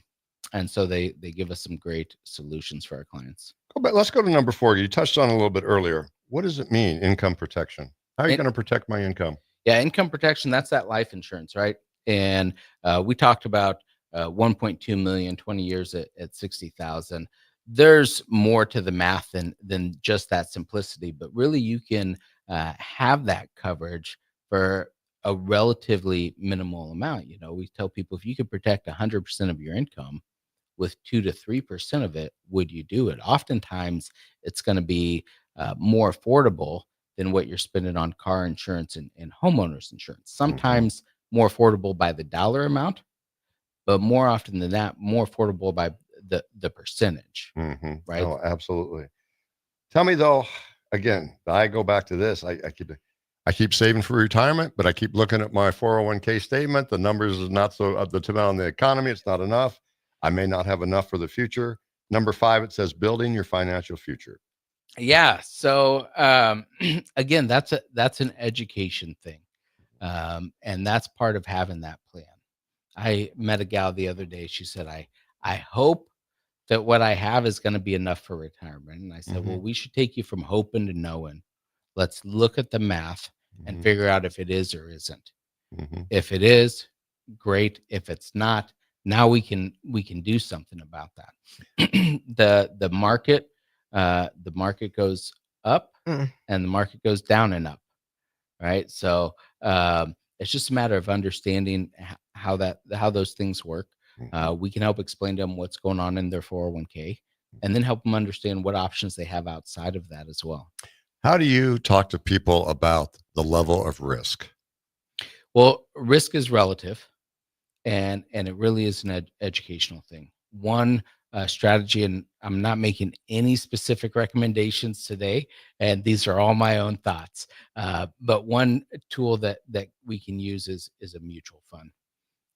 so they give us some great solutions for our clients. But let's go to number 4. You touched on it a little bit earlier. What does it mean, income protection? How are you going to protect my income? Yeah, income protection, that's that life insurance, right? And we talked about 1.2 million, 20 years at 60,000. There's more to the math than just that simplicity, but really you can have that coverage for a relatively minimal amount. We tell people, if you could protect 100% of your income with 2 to 3% of it, would you do it? Oftentimes it's going to be more affordable than what you're spending on car insurance and homeowners insurance. Sometimes more affordable by the dollar amount, but more often than that, more affordable by the percentage, right? Oh, absolutely. Tell me though, again, I go back to this. I keep saving for retirement, but I keep looking at my 401k statement. The numbers is not so up to on the economy. It's not enough. I may not have enough for the future. Number 5, it says building your financial future. Yeah. So again, that's an education thing, and that's part of having that plan. I met a gal the other day. She said, I hope that what I have is going to be enough for retirement. And I said, well, we should take you from hoping to knowing. Let's look at the math and figure out if it is or isn't. If it is, great. If it's not, now we can do something about that. The market goes up and the market goes down and up, right? So it's just a matter of understanding how those things work. We can help explain to them what's going on in their 401k, and then help them understand what options they have outside of that as well. How do you talk to people about the level of risk? Well, risk is relative, and it really is an educational thing. One strategy, and I'm not making any specific recommendations today, and these are all my own thoughts. But one tool that we can use is a mutual fund.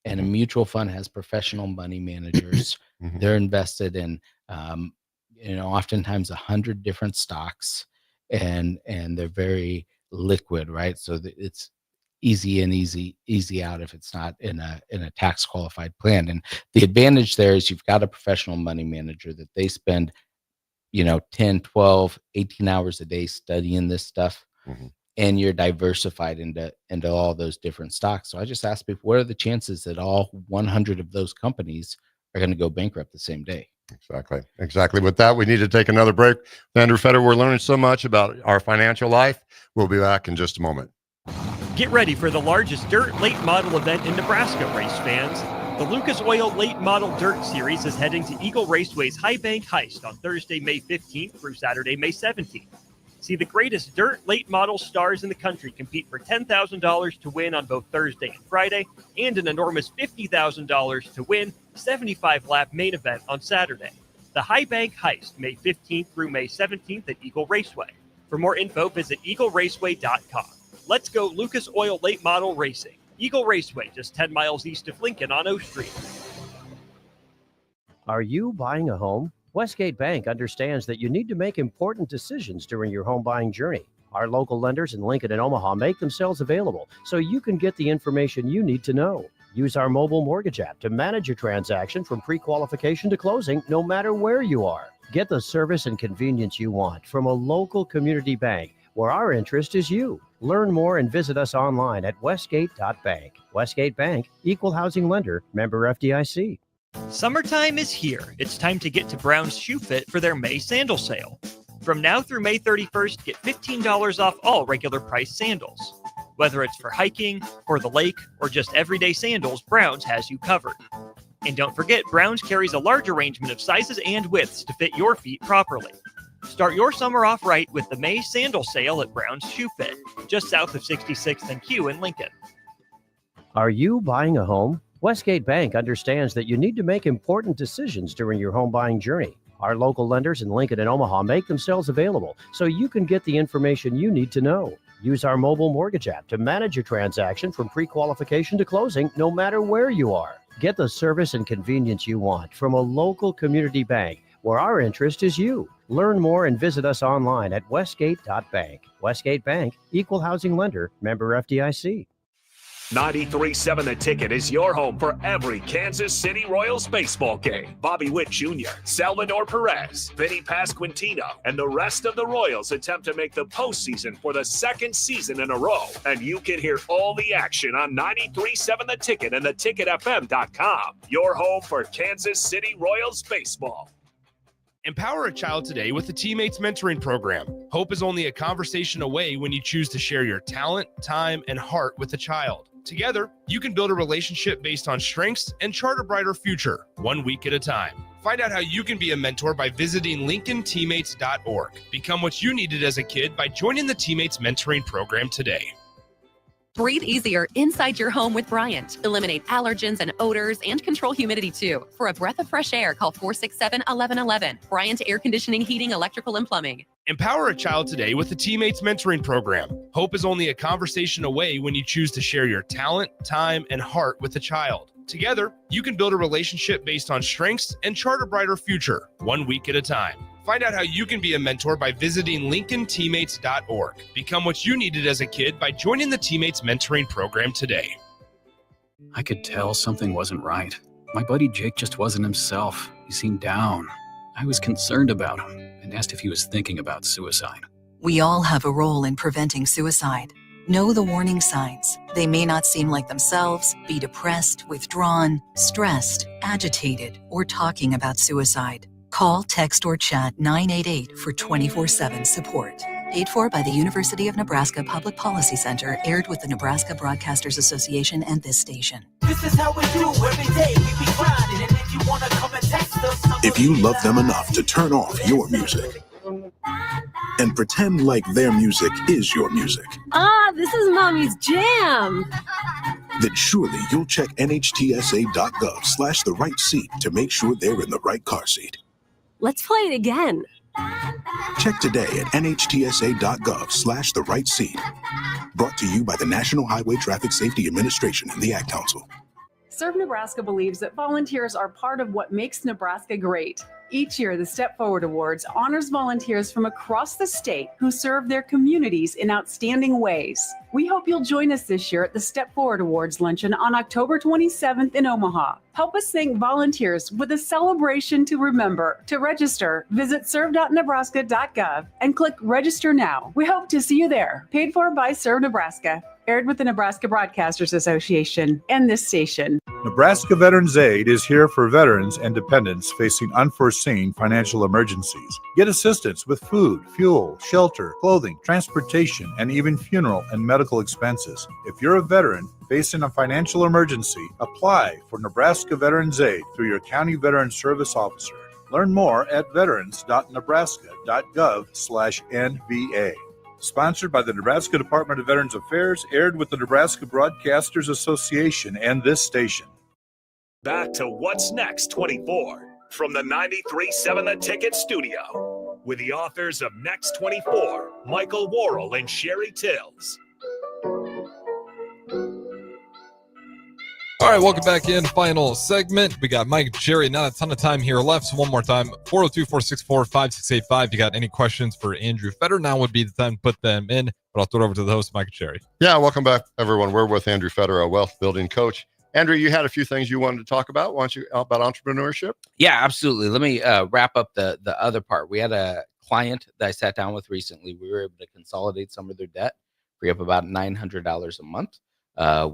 And a mutual fund has professional money managers. They're invested in, oftentimes 100 different stocks, and they're very liquid, right? So it's easy in, easy out if it's not in a tax qualified plan. And the advantage there is you've got a professional money manager that they spend, 10, 12, 18 hours a day studying this stuff. And you're diversified into all those different stocks. So I just ask people, what are the chances that all 100 of those companies are going to go bankrupt the same day? Exactly. With that, we need to take another break. Andrew Fetter, we're learning so much about our financial life. We'll be back in just a moment. Get ready for the largest dirt late model event in Nebraska, race fans. The Lucas Oil Late Model Dirt Series is heading to Eagle Raceway's High Bank Heist on Thursday, May 15th through Saturday, May 17th. See the greatest dirt late model stars in the country compete for $10,000 to win on both Thursday and Friday, and an enormous $50,000 to win 75-lap main event on Saturday. The High Bank Heist, May 15th through May 17th at Eagle Raceway. For more info, visit eagleraceway.com. Let's go Lucas Oil Late Model Racing. Eagle Raceway, just 10 miles east of Lincoln on O Street. Are you buying a home? Westgate Bank understands that you need to make important decisions during your home buying journey. Our local lenders in Lincoln and Omaha make themselves available so you can get the information you need to know. Use our mobile mortgage app to manage your transaction from pre-qualification to closing, no matter where you are. Get the service and convenience you want from a local community bank where our interest is you. Learn more and visit us online at westgate.bank. Westgate Bank, equal housing lender, member FDIC. Summertime is here. It's time to get to Brown's Shoe Fit for their May sandal sale. From now through May 31st, get $15 off all regular price sandals. Whether it's for hiking, for the lake, or just everyday sandals, Brown's has you covered. And don't forget, Brown's carries a large arrangement of sizes and widths to fit your feet properly. Start your summer off right with the May sandal sale at Brown's Shoe Fit, just south of 66th and Q in Lincoln. Are you buying a home? Westgate Bank understands that you need to make important decisions during your home buying journey. Our local lenders in Lincoln and Omaha make themselves available so you can get the information you need to know. Use our mobile mortgage app to manage your transaction from pre-qualification to closing, no matter where you are. Get the service and convenience you want from a local community bank where our interest is you. Learn more and visit us online at westgate.bank. Westgate Bank, equal housing lender, member FDIC. 93.7 The Ticket is your home for every Kansas City Royals baseball game. Bobby Witt Jr., Salvador Perez, Vinny Pasquantino, and the rest of the Royals attempt to make the postseason for the second season in a row. And you can hear all the action on 93.7 The Ticket and theticketfm.com. Your home for Kansas City Royals baseball. Empower a child today with the Teammates Mentoring Program. Hope is only a conversation away when you choose to share your talent, time, and heart with a child. Together, you can build a relationship based on strengths and chart a brighter future, 1 week at a time. Find out how you can be a mentor by visiting LincolnTeammates.org. Become what you needed as a kid by joining the Teammates Mentoring Program today. Breathe easier inside your home with Bryant. Eliminate allergens and odors and control humidity too. For a breath of fresh air, call 467-1111. Bryant Air Conditioning, Heating, Electrical, and Plumbing. Empower a child today with the Teammates Mentoring Program. Hope is only a conversation away when you choose to share your talent, time, and heart with a child. Together, you can build a relationship based on strengths and chart a brighter future, 1 week at a time. Find out how you can be a mentor by visiting LincolnTeammates.org. Become what you needed as a kid by joining the Teammates Mentoring Program today. I could tell something wasn't right. My buddy Jake just wasn't himself. He seemed down. I was concerned about him and asked if he was thinking about suicide. We all have a role in preventing suicide. Know the warning signs. They may not seem like themselves, be depressed, withdrawn, stressed, agitated, or talking about suicide. Call, text, or chat 988 for 24/7 support. Paid for by the University of Nebraska Public Policy Center, aired with the Nebraska Broadcasters Association and this station. This is how we do every day. We be grinding, and if you wanna come and text us, If you love them enough to turn off your music and pretend like their music is your music, This is Mommy's jam. then surely you'll check NHTSA.gov/the right seat to make sure they're in the right car seat. Let's play it again. Check today at NHTSA.gov/the right seat. Brought to you by the National Highway Traffic Safety Administration and the Ad Council. Serve Nebraska believes that volunteers are part of what makes Nebraska great. Each year, the Step Forward Awards honors volunteers from across the state who serve their communities in outstanding ways. We hope you'll join us this year at the Step Forward Awards luncheon on October 27th in Omaha. Help us thank volunteers with a celebration to remember. To register, visit serve.nebraska.gov and click Register Now. We hope to see you there. Paid for by Serve Nebraska. aired with the Nebraska Broadcasters Association and this station. Nebraska Veterans Aid is here for veterans and dependents facing unforeseen financial emergencies. Get assistance with food, fuel, shelter, clothing, transportation, and even funeral and medical expenses. If you're a veteran facing a financial emergency, apply for Nebraska Veterans Aid through your county veteran service officer. Learn more at veterans.nebraska.gov/NVA. Sponsored by the Nebraska Department of Veterans Affairs, aired with the Nebraska Broadcasters Association and this station. Back to What's Next 24 from the 93.7 The Ticket studio with the authors of Next 24, Michael Worrell and Sherry Tills. All right, welcome back in. Final segment. We got Mike, Jerry, not a ton of time here left. So one more time, 402-464-5685. You got any questions for Andrew Fetter? Now would be the time to put them in, but I'll throw it over to the host, Mike and Jerry. Yeah, welcome back, everyone. We're with Andrew Fetter, a wealth building coach. Andrew, you had a few things you wanted to talk about. Why don't you about entrepreneurship? Yeah, absolutely. Let me wrap up the other part. We had a client that I sat down with recently. We were able to consolidate some of their debt, free up about $900 a month.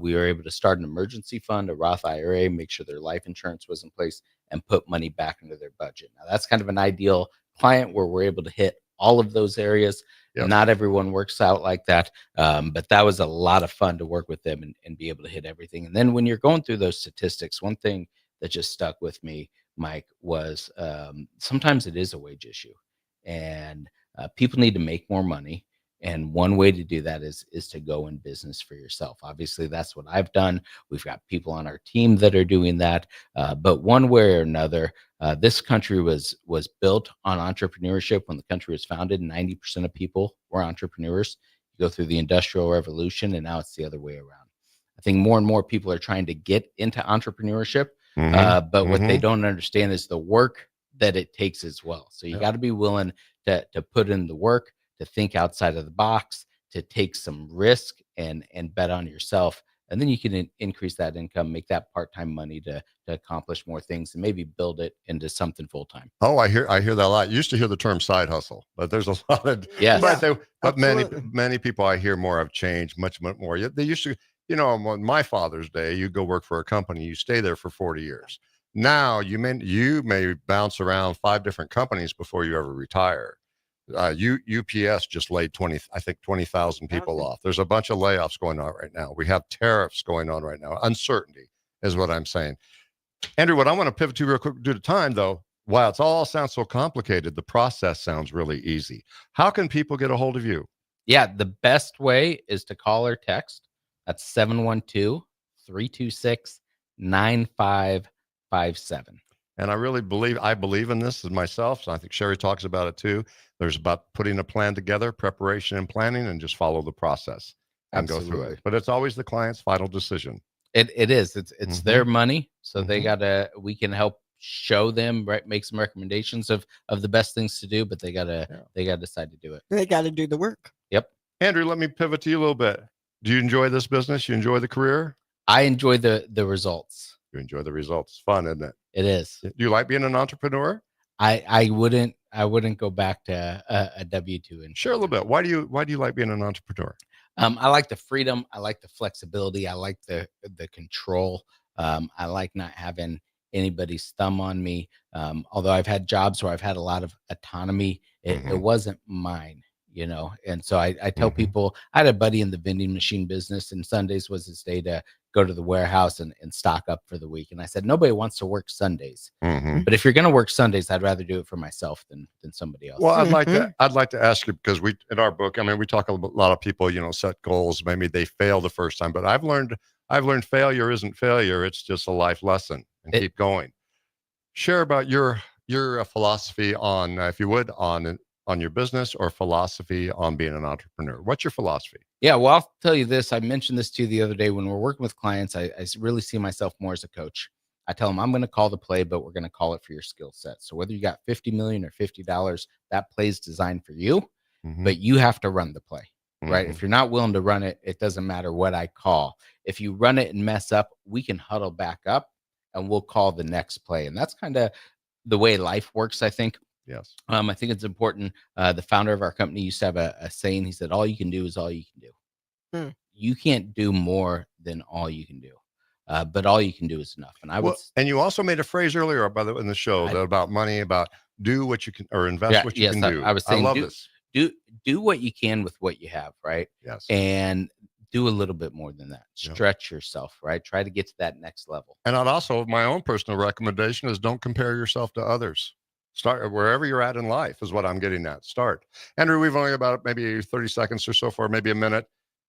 We were able to start an emergency fund, a Roth IRA, make sure their life insurance was in place, and put money back into their budget. Now, that's kind of an ideal client where we're able to hit all of those areas. Yep. Not everyone works out like that, but that was a lot of fun to work with them and be able to hit everything. And then when you're going through those statistics, one thing that just stuck with me, Mike, was sometimes it is a wage issue, and people need to make more money. And one way to do that is to go in business for yourself. Obviously, that's what I've done. We've got people on our team that are doing that. But one way or another, this country was built on entrepreneurship. When the country was founded, 90% of people were entrepreneurs. You go through the Industrial Revolution, and now it's the other way around. I think more and more people are trying to get into entrepreneurship, but what they don't understand is the work that it takes as well. So you got to be willing to put in the work, to think outside of the box, to take some risk and bet on yourself. And then you can increase that income, make that part-time money to accomplish more things and maybe build it into something full-time. Oh, I hear that a lot. You used to hear the term side hustle, but there's a lot of, but many people I hear more have changed much more. They used to, on my father's day, you go work for a company, you stay there for 40 years. Now you may bounce around 5 different companies before you ever retire. UPS just laid 20,000 people off. There's a bunch of layoffs going on right now. We have tariffs going on right now. Uncertainty is what I'm saying. Andrew, what I want to pivot to real quick due to time, though, while it all sounds so complicated, the process sounds really easy. How can people get a hold of you? Yeah, the best way is to call or text. That's 712-326-9557. And I really believe in this as myself. So I think Sherry talks about it too. There's about putting a plan together, preparation and planning, and just follow the process and go through it. But it's always the client's final decision. It is. It's their money. So we can help show them, right, make some recommendations of the best things to do, but they gotta decide to do it. They gotta do the work. Yep. Andrew, let me pivot to you a little bit. Do you enjoy this business? You enjoy the career? I enjoy the results. You enjoy the results. It's fun, isn't it? It is. Do you like being an entrepreneur? I wouldn't go back to a W-2. And share a little bit. Why do you like being an entrepreneur? I like the freedom. I like the flexibility. I like the control. I like not having anybody's thumb on me. Although I've had jobs where I've had a lot of autonomy, it wasn't mine. And so I tell people, I had a buddy in the vending machine business, and Sundays was his day to go to the warehouse and stock up for the week. And I said, nobody wants to work Sundays, but if you're going to work Sundays, I'd rather do it for myself than somebody else. Well, I'd like to ask you, because in our book, we talk a lot of people, set goals. Maybe they fail the first time, but I've learned failure isn't failure. It's just a life lesson, and keep going. Share about your philosophy on, if you would, on your business, or philosophy on being an entrepreneur. What's your philosophy? Yeah, well, I'll tell you this. I mentioned this to you the other day. When we're working with clients, I really see myself more as a coach. I tell them I'm going to call the play, but we're going to call it for your skill set. So whether you got $50 million or $50, that play is designed for you, but you have to run the play, right? If you're not willing to run it, it doesn't matter what I call. If you run it and mess up, we can huddle back up and we'll call the next play. And that's kind of the way life works, I think. Yes. I think it's important. The founder of our company used to have a saying. He said, all you can do is all you can do. you can't do more than all you can do. But all you can do is enough. And and you also made a phrase earlier in the show about money, about do what you can or invest what you can do. I was saying, I love this. Do what you can with what you have, right? Yes. And do a little bit more than that. Stretch yourself, right? Try to get to that next level. And I'd also, my own personal recommendation is don't compare yourself to others. Start wherever you're at in life is what I'm getting at. Start. Andrew, we've only about maybe 30 seconds or so for maybe a minute.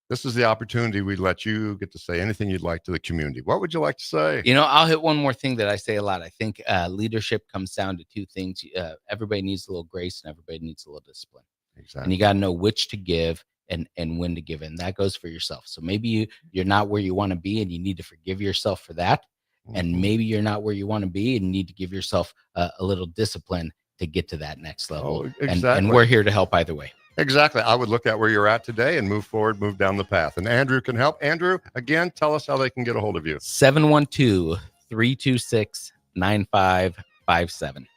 This is the opportunity we let you get to say anything you'd like to the community. What would you like to say? I'll hit one more thing that I say a lot. I think leadership comes down to two things. Everybody needs a little grace and everybody needs a little discipline. Exactly. And you got to know which to give and when to give. And that goes for yourself. So maybe you're not where you want to be and you need to forgive yourself for that. And maybe you're not where you want to be and you need to give yourself a little discipline to get to that next level. Oh, exactly. And we're here to help either way. Exactly. I would look at where you're at today and move forward, move down the path. And Andrew can help. Andrew, again, tell us how they can get a hold of you. 712-326-9557. All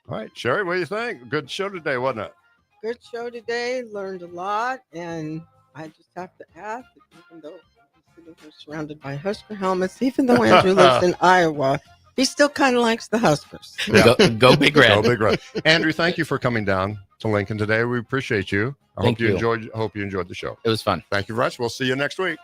right. Sherry, what do you think? Good show today, wasn't it? Good show today. Learned a lot. And I just have to ask, even though I'm sitting here surrounded by Husker helmets, even though Andrew lives in Iowa, he still kind of likes the Huskers. Yeah. Go Big Red. Go Big Red. Andrew, thank you for coming down to Lincoln today. We appreciate you. I hope you enjoyed the show. It was fun. Thank you very much. We'll see you next week.